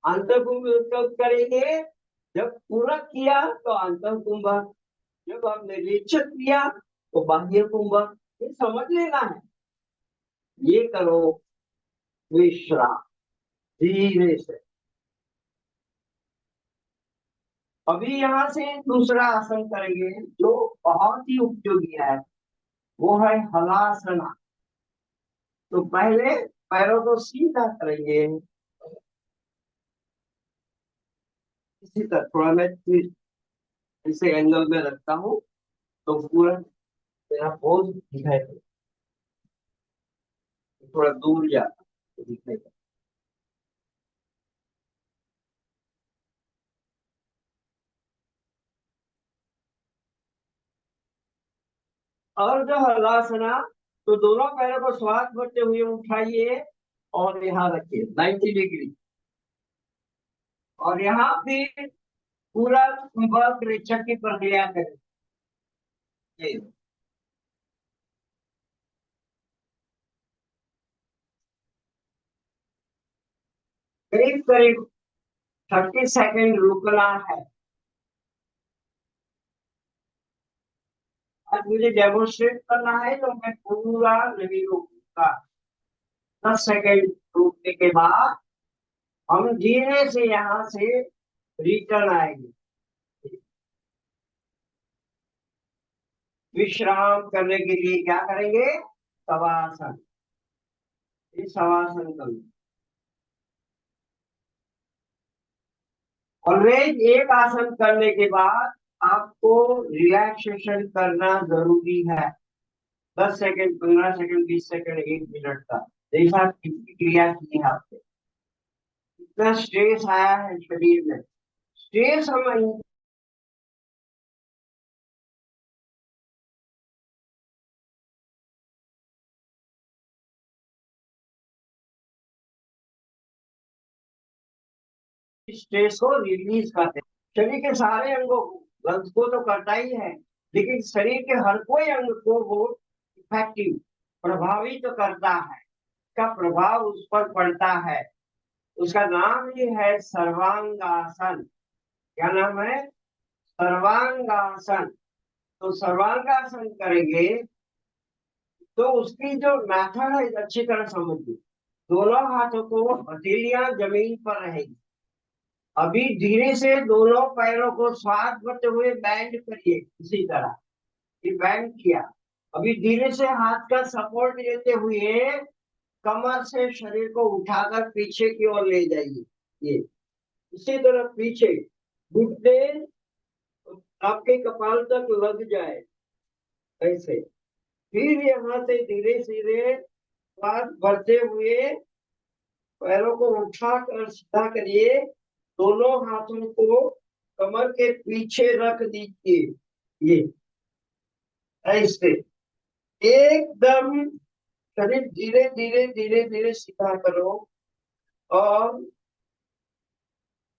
अंतर कुंभक कब करेंगे? जब पूरा किया तो अंतर कुंभक, जब आपने रेचक किया तो बाह्य कुंभक। ये समझ लेना है। ये करो विश्राम धीरे से। अभी यहाँ से दूसरा आसन करेंगे जो बहुत ही उपयोगी है, वो है हलासना। तो पहले पैरों को सीधा करेंगे, इसी तरह थोड़ा मैं इसे एंगल में रखता हूँ तो पूरा मेरा पोज दिखाई दे, थोड़ा दूर जाता तो दिखाई दे। और जो हलासना, तो दोनों पैरों को श्वास भरते हुए उठाइए और यहाँ रखिए 90 डिग्री, और यहाँ फिर पूरा वक्र रेचक की प्रक्रिया करें। ये करीब करीब 30 सेकंड रुकना है। आज मुझे डेमोन्स्ट्रेट करना है तो मैं पूरा नहीं रुकूंगा। 10 सेकंड रुकने के बाद हम धीरे से यहाँ से रिटर्न आएंगे। विश्राम करने के लिए क्या करेंगे? शवासन, ये शवासन करो। ऑलवेज एक आसन करने के बाद आपको रिलैक्सेशन करना जरूरी है। 10 सेकंड, 15 सेकंड, 20 सेकंड, 1 मिनट का, जैसा किसी क्रिया की है आपने। इतना स्ट्रेस आया है शरीर में, स्ट्रेस हम स्ट्रेस को रिलीज करते हैं। शरीर के सारे अंगों को, लंग्स को तो करता ही है, लेकिन शरीर के हर कोई अंग को वो इफेक्टिव, प्रभावित तो करता है, का प्रभाव उस पर पड़ता है। उसका नाम ही है सर्वांगासन। क्या नाम है? सर्वांगासन। तो सर्वांगासन करेंगे तो उसकी जो मेथड है अच्छी तरह समझिए। दोनों हाथों को, हथेलियां जमीन पर रहेगी। अभी धीरे से दोनों पैरों को साथ बढ़ते हुए बैंड करिए, इसी तरह ये बैंड किया। अभी धीरे से हाथ का सपोर्ट लेते हुए कमर से शरीर को उठाकर पीछे की ओर ले जाइए। ये इसी तरह पीछे, घुटने आपके कपाल तक लग जाए, ऐसे। फिर यहाँ से धीरे धीरे हाथ बढ़ते हुए पैरों को उठाकर सीधा करिए। दोनों हाथों को कमर के पीछे रख दीजिए, ये ऐसे एकदम। शरीर धीरे धीरे धीरे धीरे सीधा करो और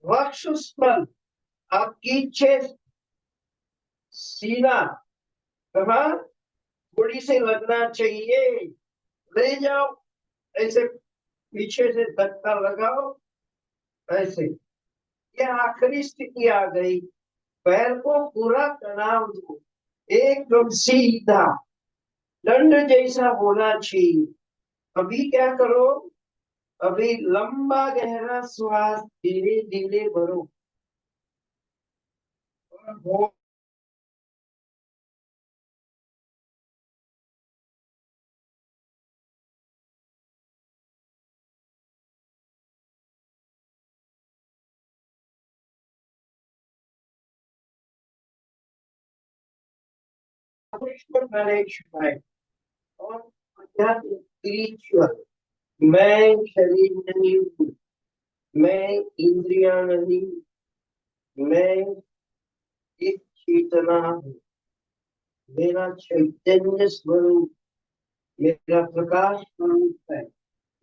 वक्षस्थल, आपकी चेस्ट, सीना कहाँ थोड़ी से लगना चाहिए, ले जाओ ऐसे, पीछे से धक्का लगाओ ऐसे। ये आखिरी स्थिति आ गई। पैर को पूरा तनाव दो, एकदम सीधा दंड जैसा होना चाहिए। अभी क्या करो, अभी लंबा गहरा श्वास धीरे धीरे भरो और हो और अध्यात्म ईश्वर। मैं शरीर नहीं हूँ, मैं इंद्रियां नहीं, मैं एक चेतना हूँ। मेरा चैतन्य स्वरूप, मेरा प्रकाश स्वरूप है,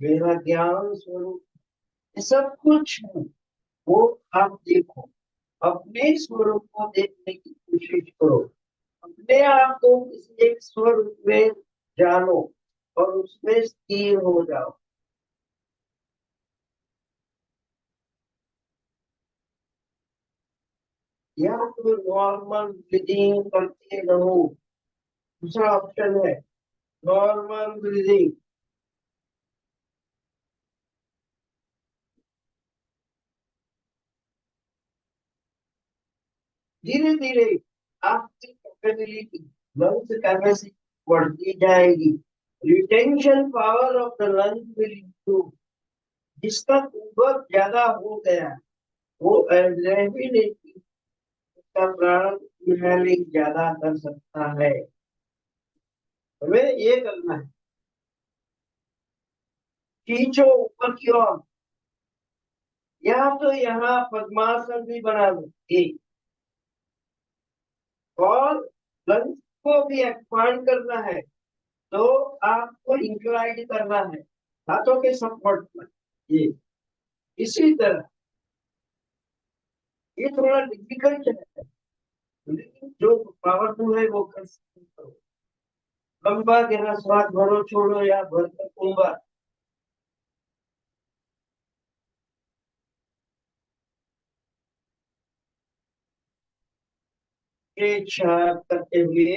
मेरा ज्ञान स्वरूप, ये सब कुछ है। वो आप देखो, अपने स्वरूप को देखने की कोशिश करो, अपने आप को किसी एक स्वरूप में जानो और उसमें स्थिर हो जाओ। या तो नॉर्मल ब्रीदिंग करते रहो, दूसरा ऑप्शन है नॉर्मल ब्रीदिंग। धीरे धीरे आपकी कैपेबिलिटी, लंग्स कैपेसिटी बढ़ती जाएगी। Retention power of the lungs will improve. जिसका कुंभक ज्यादा हो गया वो रह भी नहीं, उसका प्राण इनहेलिंग ज्यादा कर सकता है। हमें ये करना है, खींचो ऊपर की ओर, या तो यहाँ पद्मासन भी बना दो एक, और लंग्स को भी एक्सपांड करना है तो आपको इंक्लाइन करना है हाथों के सपोर्ट में, ये इसी तरह। ये थोड़ा डिफिकल्ट है, लेकिन जो पावरफुल है वो कर सकते हो। लंबा गहरा श्वास भरो, छोड़ो या भरकर कुंभा। करते हुए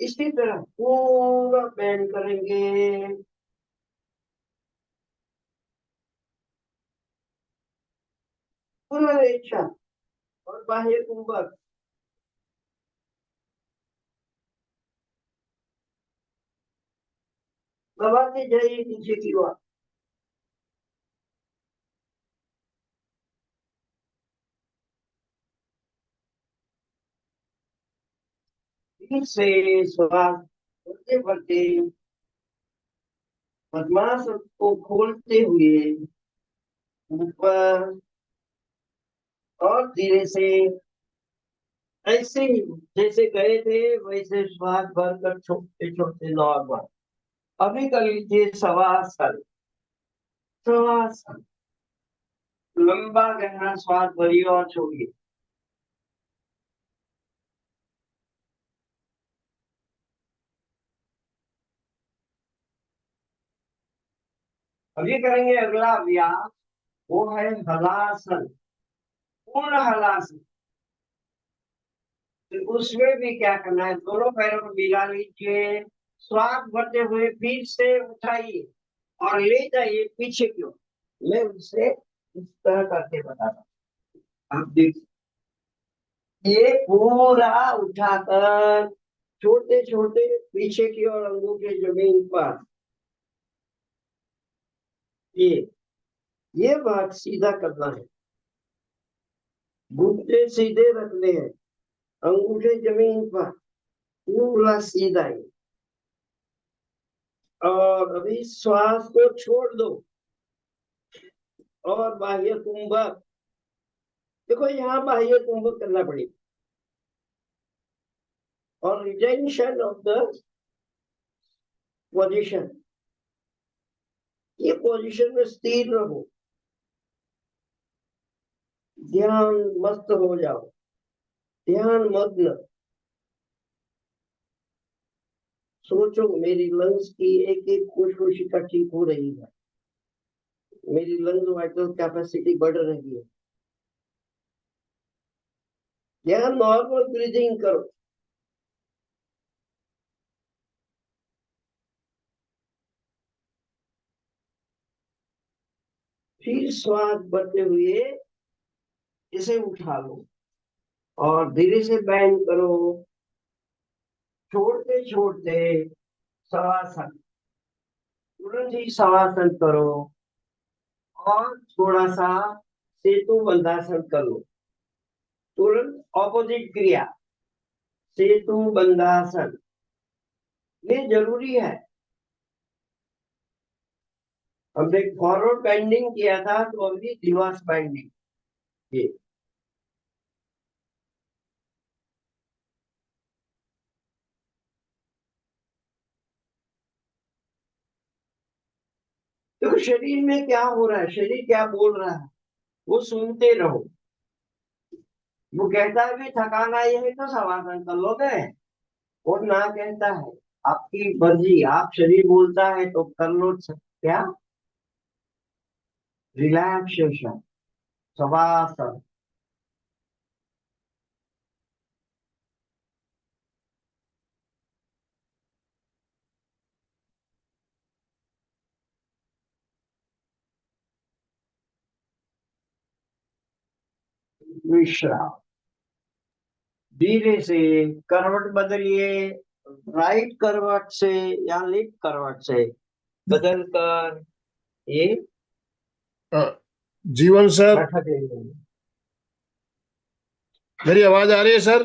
इसी तरह पूरा बैंड करेंगे। पूरा रेखा और बाह्य कुंभक, दबाते जाइए नीचे की ओर। फिर से श्वास भरते भरते पद्मासन को खोलते हुए ऊपर, और धीरे से ऐसे ही जैसे गए थे वैसे श्वास भरकर छोटे छोटे नॉर्मल। अभी कर लीजिए शवासन। शवासन, लंबा गहरा श्वास भरिए और छोड़िए। अभी करेंगे अगला अभ्यास, वो है हलासन, पूर्ण हलासन। तो उसमें भी क्या करना है, दोनों पैरों को मिला लीजिए, श्वास भरते हुए फिर से उठाइए और ले जाइए पीछे की ओर। मैं उसे इस तरह करके बताता हूँ, आप देखिए। ये पूरा उठाकर छोटे छोटे पीछे की ओर अंगूठे जमीन पर, ये बात सीधा करना है। घुटने सीधे रखने हैं, अंगूठे जमीन पर, पूरा सीधा ही। और अभी श्वास को छोड़ दो और बाह्य कुंभक, देखो यहाँ बाह्य कुंभक करना पड़ेगा। और रिटेंशन ऑफ द पोजीशन, ये पोजीशन में स्थिर रहो, ध्यान मस्त हो जाओ, ध्यान मग्न। सोचो मेरी लंग्स की एक एक कोशिका ठीक हो रही है, मेरी लंग्स वाइटल कैपेसिटी बढ़ रही है। ध्यान नॉर्मल ब्रीदिंग करो। फिर श्वास भरते हुए इसे उठा लो और धीरे से बैंड करो, छोड़ते छोड़ते शवासन, तुरंत ही शवासन करो और थोड़ा सा सेतु बंधासन करो। तुरंत ऑपोजिट क्रिया, सेतु बंधासन, ये जरूरी है। हमने फॉरवर्ड बेंडिंग किया था तो अभी रिवर्स बेंडिंग, ये देखो शरीर में क्या हो रहा है, शरीर क्या बोल रहा है वो सुनते रहो। वो कहता है भी थकान आई है तो शवासन कर लोगे, और ना कहता है आपकी मर्जी, आप शरीर बोलता है तो कर लो। क्या रिलैक्सेशन, शवासन। विश्राम, धीरे से करवट बदलिए, राइट करवट से या लेफ्ट करवट से बदल कर ये जीवन सर, बैठक लेंगे। मेरी आवाज आ रही है सर?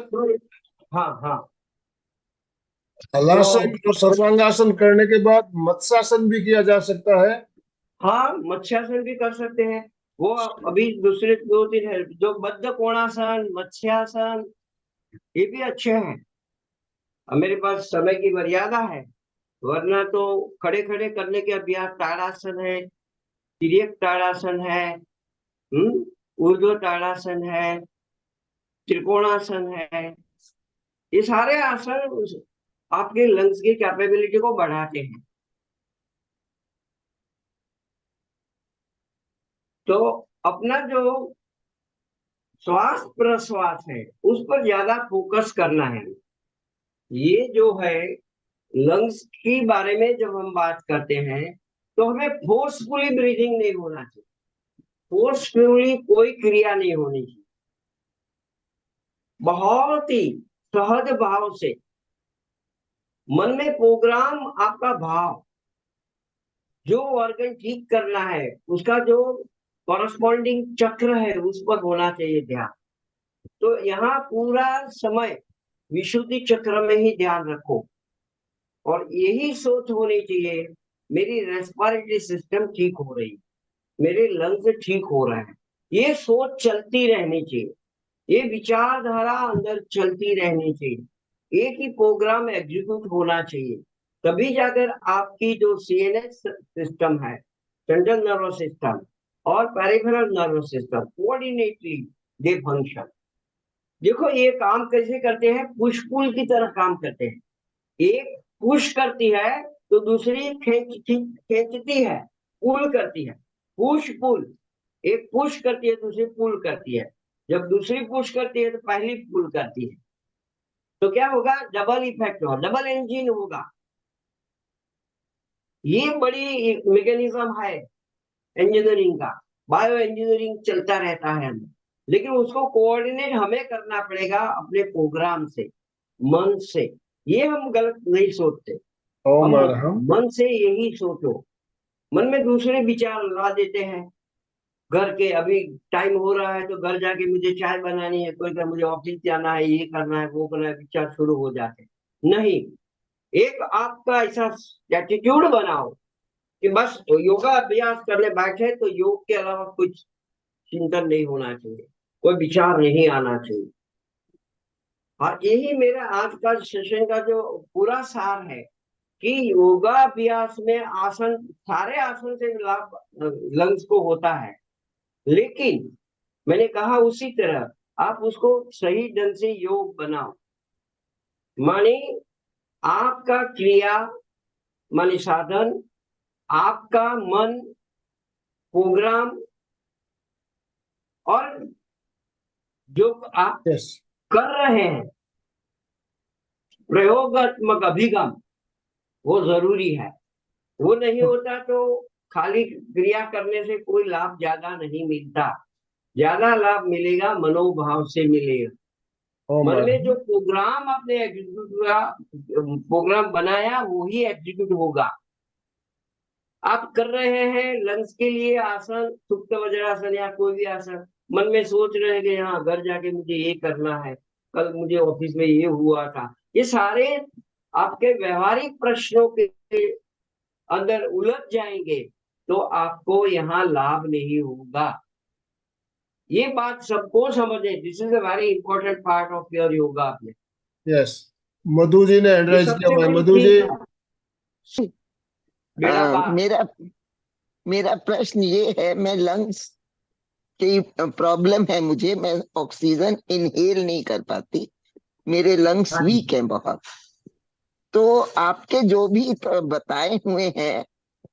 हाँ हाँ। हलासन तो और सर्वांगासन करने के बाद मत्स्यासन भी किया जा सकता है। हाँ, मत्स्यासन भी कर सकते हैं। वो अभी दूसरे दो तीन है, जो बद्ध कोणासन, मत्स्यासन, ये भी अच्छे हैं। अब मेरे पास समय की मर्यादा है, वरना तो खड़े खड़े करने के अभ्यास ताड़ासन है, तिर्यक ताड़ासन है, ऊर्ध्व ताड़ासन है, त्रिकोणासन है। ये सारे आसन आपके लंग्स की कैपेबिलिटी को बढ़ाते हैं। तो अपना जो श्वास प्रश्वास है उस पर ज्यादा फोकस करना है। ये जो है लंग्स के बारे में जब हम बात करते हैं तो हमें फोर्सफुली ब्रीदिंग नहीं होना चाहिए, फोर्सफुली कोई क्रिया नहीं होनी चाहिए। बहुत ही सहज भाव से, मन में प्रोग्राम आपका भाव, जो ऑर्गन ठीक करना है उसका जो कॉरस्पॉन्डिंग चक्र है उस पर होना चाहिए ध्यान। तो यहाँ पूरा समय विशुद्धि चक्र में ही ध्यान रखो और यही सोच होनी चाहिए, मेरी रेस्पिरेटरी सिस्टम ठीक हो रही, मेरे लंग्स ठीक हो रहे हैं। ये सोच चलती रहनी चाहिए, ये विचारधारा अंदर चलती रहनी चाहिए, एक ही प्रोग्राम एग्जीक्यूट होना चाहिए। तभी जाकर आपकी जो सीएनएस सिस्टम है, सेंट्रल नर्वस सिस्टम और पेरिफेरल नर्वस सिस्टम, कोऑर्डिनेटली दे फंक्शन। देखो ये काम कैसे करते हैं, पुश पुल की तरह काम करते हैं। एक पुश करती है तो दूसरी खींचती है, पुल करती है, पुश पुल। एक पुश करती है दूसरी पुल करती है, जब दूसरी पुश करती है तो पहली पुल करती है, तो क्या होगा, डबल इफेक्ट होगा, डबल इंजन होगा। ये बड़ी मैकेनिज्म है इंजीनियरिंग का, बायो इंजीनियरिंग चलता रहता है हमें, लेकिन उसको कोऑर्डिनेट हमें करना पड़ेगा अपने प्रोग्राम से, मन से। ये हम गलत नहीं सोचते, ओम हम अरहम। मन से यही सोचो। मन में दूसरे विचार ला देते हैं, घर के अभी टाइम हो रहा है तो घर जाके मुझे चाय बनानी है, कोई का मुझे ऑफिस जाना है, ये करना है वो करना है, विचार शुरू हो जाते हैं। नहीं, एक आपका ऐसा एटीट्यूड बनाओ कि बस योगा अभ्यास करने बैठे तो योग के अलावा कुछ चिंतन नहीं होना चाहिए, कोई विचार नहीं आना चाहिए। और यही मेरा आज का सेशन का जो पूरा सार है कि योगा अभ्यास में आसन, सारे आसन से लाभ लंग्स को होता है, लेकिन मैंने कहा उसी तरह आप उसको सही ढंग से योग बनाओ। माने आपका क्रिया माने साधन, आपका मन प्रोग्राम, और जो आप यस। कर रहे हैं प्रयोगात्मक अभिगम, वो जरूरी है। वो नहीं होता तो खाली क्रिया करने से कोई लाभ ज्यादा नहीं मिलता। ज्यादा लाभ मिलेगा मनोभाव से मिलेगा। ओम मन में जो अरहम। प्रोग्राम आपने एग्जीक्यूट हुआ, प्रोग्राम बनाया, वो ही एग्जीक्यूट होगा। आप कर रहे हैं लंग्स के लिए आसन, सुप्त वज्रासन या कोई भी आसन, मन में सोच रहे हैं कि हाँ घर जाके मुझे ये करना है, कल मुझे ऑफिस में ये हुआ था, ये सारे आपके व्यवहारिक प्रश्नों के अंदर उलझ जाएंगे तो आपको यहाँ लाभ नहीं होगा। ये बात सबको समझे, this is a very important part of your yoga. Yes. Madhu ji ने ये एड्रेस किया सबसे हुआ है, बड़ी मधु जी। चीज है, बेड़ा पार। मेरा मेरा प्रश्न ये है, मैं लंग्स की प्रॉब्लम है मुझे, मैं ऑक्सीजन इनहेल नहीं कर पाती, मेरे लंग्स हाँ जी। वीक हैं बहुत। तो आपके जो भी बताए हुए हैं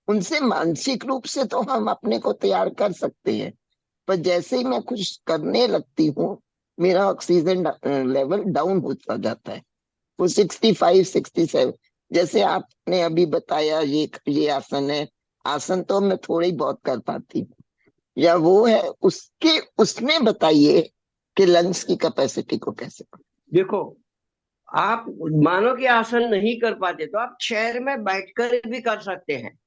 उनसे मानसिक रूप से तो हम अपने को तैयार कर सकते हैं, पर जैसे ही मैं कुछ करने लगती हूँ मेरा ऑक्सीजन लेवल डाउन होता जाता है, वो 65 67। जैसे आपने अभी बताया ये आसन है, आसन तो मैं थोड़ी बहुत कर पाती हूँ, या वो है उसके उसमें बताइए कि लंग्स की कैपेसिटी को कैसे। देखो, आप मानो कि आसन नहीं कर पाते तो आप चेयर में बैठकर भी कर सकते हैं।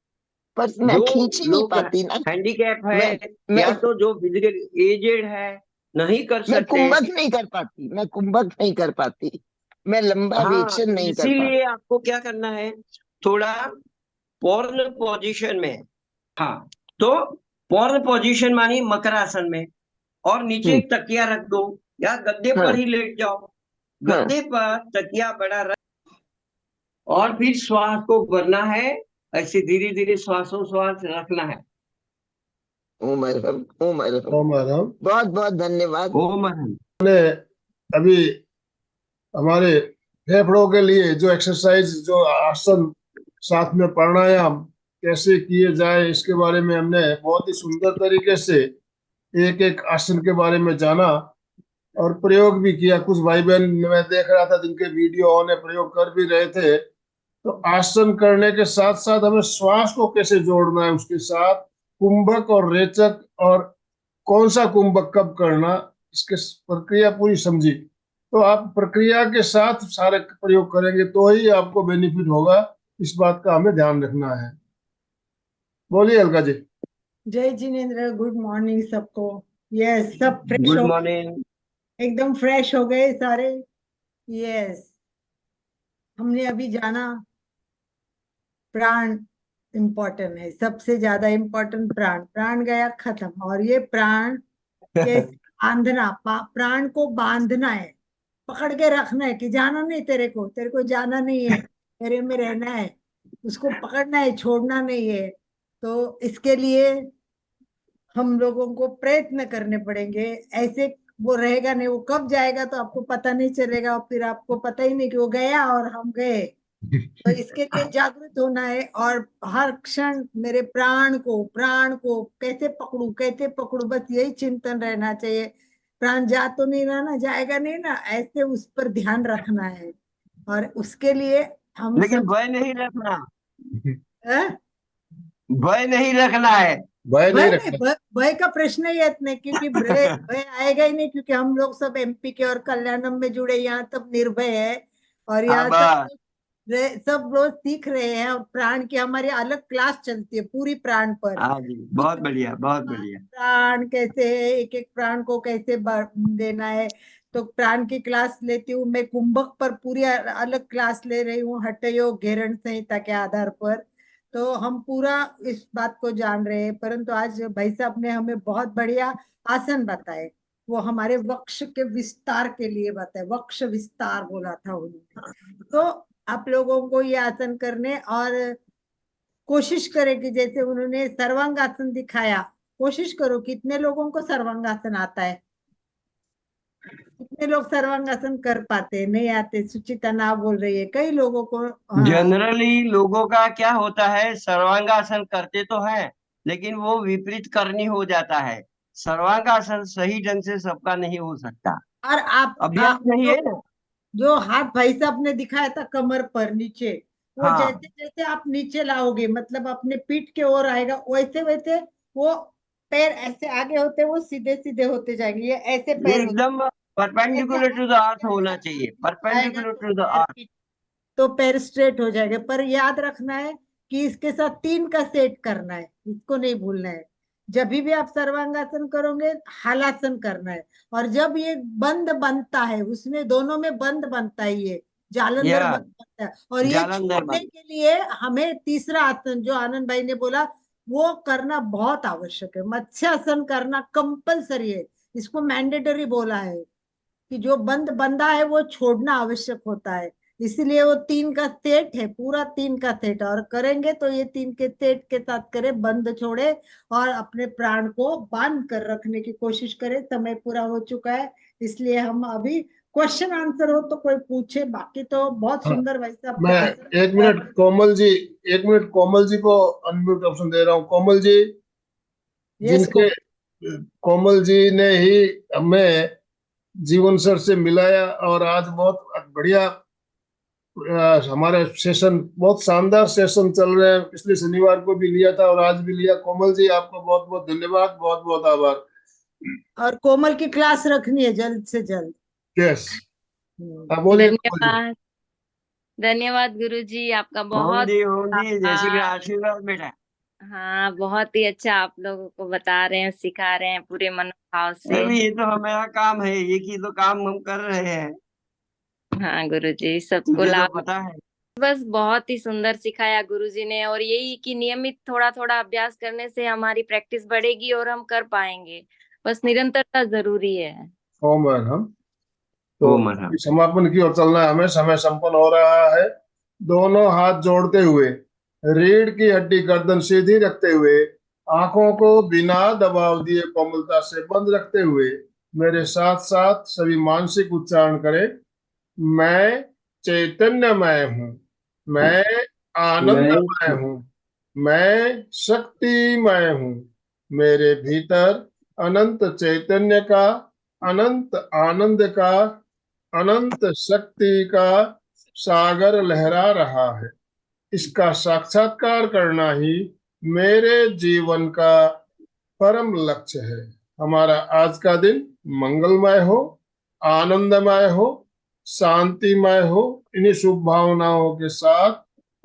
पर मैं जो खींच ही नहीं लोग पाती ना। हैंडीकैप मैं है मैं या तो जो फिजिकल एजेड है, नहीं कर मैं सकते। कुंभक नहीं कर पाती, मैं कुंभक नहीं कर पाती, मैं लंबा हाँ, वेचन नहीं कर पाती। इसीलिए आपको क्या करना है, थोड़ा पॉर्न पोजीशन में। हाँ, तो पॉर्न पोजीशन मानी मकरासन में, और नीचे हम्म। एक तकिया रख दो या गद्दे पर हाँ। ही लेट जाओ। हाँ। गद्दे पर तकिया बड़ा रख, और फिर श्वास को भरना है, ऐसे धीरे धीरे श्वासोश्वास रखना है। ओम अरहम, ओम अरहम। ओम अरहम। बहुत बहुत धन्यवाद। ओम हरि। ने अभी हमारे फेफड़ों के लिए जो एक्सरसाइज, जो आसन, साथ में प्राणायाम कैसे किए जाए, इसके बारे में हमने बहुत ही सुंदर तरीके से एक एक आसन के बारे में जाना और प्रयोग भी किया। कुछ भाई बहन मैं देख रहा था जिनके वीडियो ने प्रयोग कर भी रहे थे। तो आसन करने के साथ साथ हमें श्वास को कैसे जोड़ना है उसके साथ, कुंभक और रेचक, और कौन सा कुंभक कब करना, इसके प्रक्रिया पूरी समझी। तो आप प्रक्रिया के साथ सारे प्रयोग करेंगे तो ही आपको बेनिफिट होगा, इस बात का हमें ध्यान रखना है। बोलिए अलका जी। जय जिनेन्द्र, गुड मॉर्निंग सबको। यस, सब फ्रेश गुड हो गए, मॉर्निंग। एकदम फ्रेश हो गए सारे। यस, हमने अभी जाना प्राण इम्पोर्टेंट है, सबसे ज्यादा इम्पोर्टेंट प्राण। प्राण गया खत्म, और ये प्राण कैसे बांधना, प्राण को बांधना है, पकड़ के रखना है कि जाना नहीं, तेरे को जाना नहीं है, तेरे में रहना है, उसको पकड़ना है, छोड़ना नहीं है। तो इसके लिए हम लोगों को प्रयत्न करने पड़ेंगे। ऐसे वो रहेगा नहीं, वो कब जाएगा तो आपको पता नहीं चलेगा, और फिर आपको पता ही नहीं कि वो गया और हम गए। तो इसके लिए जागृत होना है, और हर क्षण मेरे प्राण को कैसे पकड़ू, बस यही चिंतन रहना चाहिए। प्राण जा तो नहीं रहा ना, जाएगा नहीं ना, ऐसे उस पर ध्यान रखना है। और उसके लिए हम लेकिन सब भय नहीं रखना, अ? भय नहीं रखना है। भय नहीं भय नहीं, रखना। भय का प्रश्न ही नहीं, क्योंकि भय भय आएगा ही नहीं, क्योंकि हम लोग सब एमपी के और कल्याणम में जुड़े, यहाँ तब निर्भय है। और यहाँ अब सब रोज सीख रहे हैं, और प्राण की हमारी अलग क्लास चलती है पूरी प्राण पर। हाँ जी, बहुत बढ़िया, बहुत बढ़िया। प्राण कैसे है, एक एक प्राण को कैसे देना है। तो प्राण की क्लास लेती हूँ मैं, कुंभक पर पूरी अलग क्लास ले रही हूँ, हठयोग घेरण संहिता के आधार पर। तो हम पूरा इस बात को जान रहे हैं, परंतु आज भाई साहब ने हमें बहुत बढ़िया आसन बताए। वो हमारे वक्ष के विस्तार के लिए बताए, वक्ष विस्तार बोला था उन्होंने। तो आप लोगों को ये आसन करने, और कोशिश करें कि जैसे उन्होंने सर्वांगासन दिखाया, कोशिश करो। कितने लोगों को सर्वांगासन आता है? कितने लोग सर्वांगासन कर पाते हैं? नहीं आते। सुचिता ना बोल रही है, कई लोगों को। हाँ, जनरली लोगों का क्या होता है, सर्वांगासन करते तो हैं, लेकिन वो विपरीत करनी हो जाता है। सर्वांगासन सही ढंग से सबका नहीं हो सकता। और अभ्यास नहीं है ना। जो हाथ भाई साहब ने दिखाया था कमर पर नीचे, वो हाँ, जैसे जैसे आप नीचे लाओगे, मतलब अपने पीठ के ओर आएगा, वैसे वैसे वो पैर ऐसे आगे होते, वो सीधे सीधे होते जाएंगे। ये ऐसे ये पैर होते, एकदम ऐसे परपेंडिकुलर टू द अर्थ होना चाहिए, आएगा परपेंडिकुलर तो टू द पैर अर्थ। की, तो पैर स्ट्रेट हो जाएंगे। पर याद रखना है कि इसके साथ तीन का सेट करना है, इसको नहीं भूलना है। जब भी आप सर्वांगासन करोगे, हलासन करना है। और जब ये बंद बनता है, उसमें दोनों में बंद बनता है, ये जालंधर या बंद बनता है, और ये जालंधर छोड़ने बंद। के लिए हमें तीसरा आसन जो आनंद भाई ने बोला, वो करना बहुत आवश्यक है। मत्स्यासन करना कंपलसरी है, इसको मैंडेटरी बोला है, कि जो बंद बंधा है वो छोड़ना आवश्यक होता है। इसलिए वो तीन का सेट है, पूरा तीन का सेट, और करेंगे तो ये तीन के सेट के साथ करें, बंद छोड़े और अपने प्राण को बांध कर रखने की कोशिश करें। समय पूरा हो चुका है, इसलिए हम अभी क्वेश्चन आंसर हो तो कोई पूछे, बाकी तो बहुत हाँ, सुंदर वैसे आपने मैं आंसर एक दिया मिनट है। कोमल जी, एक मिनट कोमल जी को अनम्यूट ऑप्शन दे रहा हूँ। कोमल जी, यस को। जिनके कोमल जी ने ही हमें जीवन सर से मिलाया, और आज बहुत बढ़िया हमारे सेशन, बहुत शानदार सेशन चल रहे हैं। पिछले शनिवार को भी लिया था और आज भी लिया। कोमल जी, आपका बहुत बहुत धन्यवाद, बहुत बहुत आभार। और कोमल की क्लास रखनी है जल्द से जल्द। यस, हम्म। हाँ बोलिए कोमल जी। धन्यवाद। धन्यवाद गुरुजी, आपका ओम बहुत जी, ओम जी, जय श्री कृष्ण, आभार। आशीर्वाद बेटा। हाँ, बहुत ही अच्छा आप लोगों को बता रहे हैं, सिखा रहे हैं पूरे मनोभाव से। अरे ये तो हमारा काम है, एक ही तो काम हम कर रहे हैं, हाँ गुरुजी, सबको तुझे तो लाभ। पता है। बस बहुत ही सुंदर सिखाया गुरुजी ने, और यही कि नियमित थोड़ा थोड़ा अभ्यास करने से हमारी प्रैक्टिस बढ़ेगी और हम कर पाएंगे। बस निरंतरता जरूरी है। ओम है हम। तो ओ मरहम। समापन की ओर चलना है हमें, समय संपन्न हो रहा है। दोनों हाथ जोड़ते हुए, रीढ़ की हड्डी गर्दन सीधी रखते हुए, आंखों को बिना दबाव दिए कोमलता से बंद रखते हुए, मेरे साथ साथ सभी मानसिक उच्चारण करें। मैं चैतन्यमय हूँ, मैं मैं आनंदमय हूँ, मैं शक्तिमय हूँ। मेरे भीतर अनंत चैतन्य का, अनंत आनंद का, अनंत शक्ति का सागर लहरा रहा है। इसका साक्षात्कार करना ही मेरे जीवन का परम लक्ष्य है। हमारा आज का दिन मंगलमय हो, आनंदमय हो, शांतिमय हो। इन्हीं शुभ भावनाओं के साथ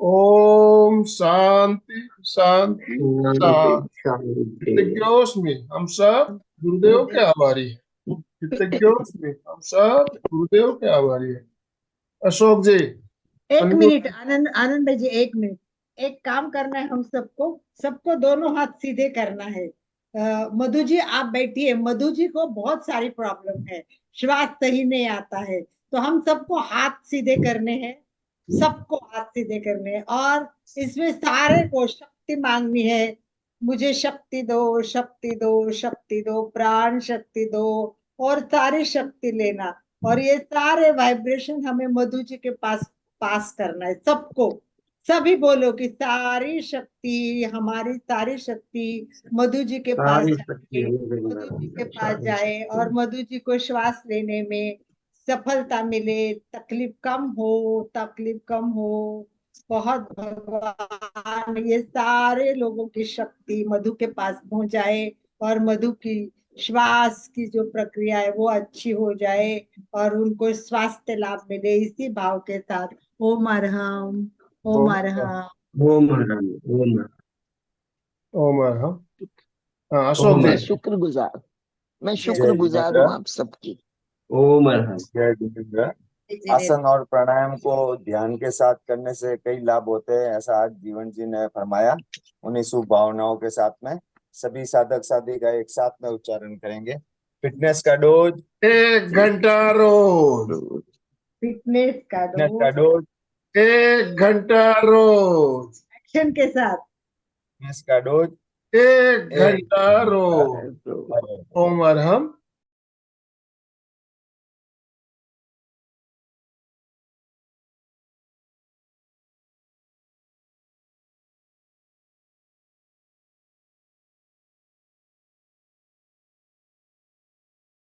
ओम शांति शांति शांति। शांति। कृतज्ञोस्मि, हम सब गुरुदेव के आभारी हैं। कृतज्ञोस्मि, हम सब गुरुदेव के आभारी हैं। अशोक जी, एक मिनट आनंद, आनंद भाई जी, एक मिनट। एक काम करना है हम सबको, सबको दोनों हाथ सीधे करना है। मधु जी आप बैठिए। मधु जी को बहुत सारी प्रॉब्लम है, श्वास सही नहीं आता है, तो हम सबको हाथ सीधे करने हैं। सबको हाथ सीधे करने हैं और इसमें सारे को शक्ति मांगनी है। मुझे शक्ति दो, शक्ति दो, शक्ति दो, प्राण शक्ति दो, और सारी शक्ति लेना। और ये सारे वाइब्रेशन हमें मधु जी के पास करना है सबको। सभी बोलो कि सारी शक्ति, हमारी सारी शक्ति मधु जी के पास सारी जाए, शक्ति मधु जी के पास जाए, और मधु जी को श्वास लेने में सफलता मिले, तकलीफ कम हो, तकलीफ कम हो। बहुत भगवान ये सारे लोगों की शक्ति मधु के पास पहुंचाए, और मधु की श्वास की जो प्रक्रिया है वो अच्छी हो जाए, और उनको स्वास्थ्य लाभ मिले। इसी भाव के साथ ओम अरहम, ओम अरहम। ओम अरहम, ओम ओम अरहम। हाँ अशोक ओम जी। मैं शुक्रगुजार, मैं जय शुक्रगुजार हूँ आप सबकी। ओम अरहम। जय जिनेंद्र। जय आसन और प्राणायाम को ध्यान के साथ करने से कई लाभ होते हैं, ऐसा आज जीवन जी ने फरमाया। उन्हीं शुभ भावनाओं के साथ में सभी साधक साधिका एक साथ में उच्चारण करेंगे। फिटनेस का डोज 1 घंटा रोज, फिटनेस का फिटनेस का डोज, डोज 1 घंटा रोज, एक्शन के साथ। फिटनेस का डोज 1 1 घंटा रोज। घंटा। ओम अरहम।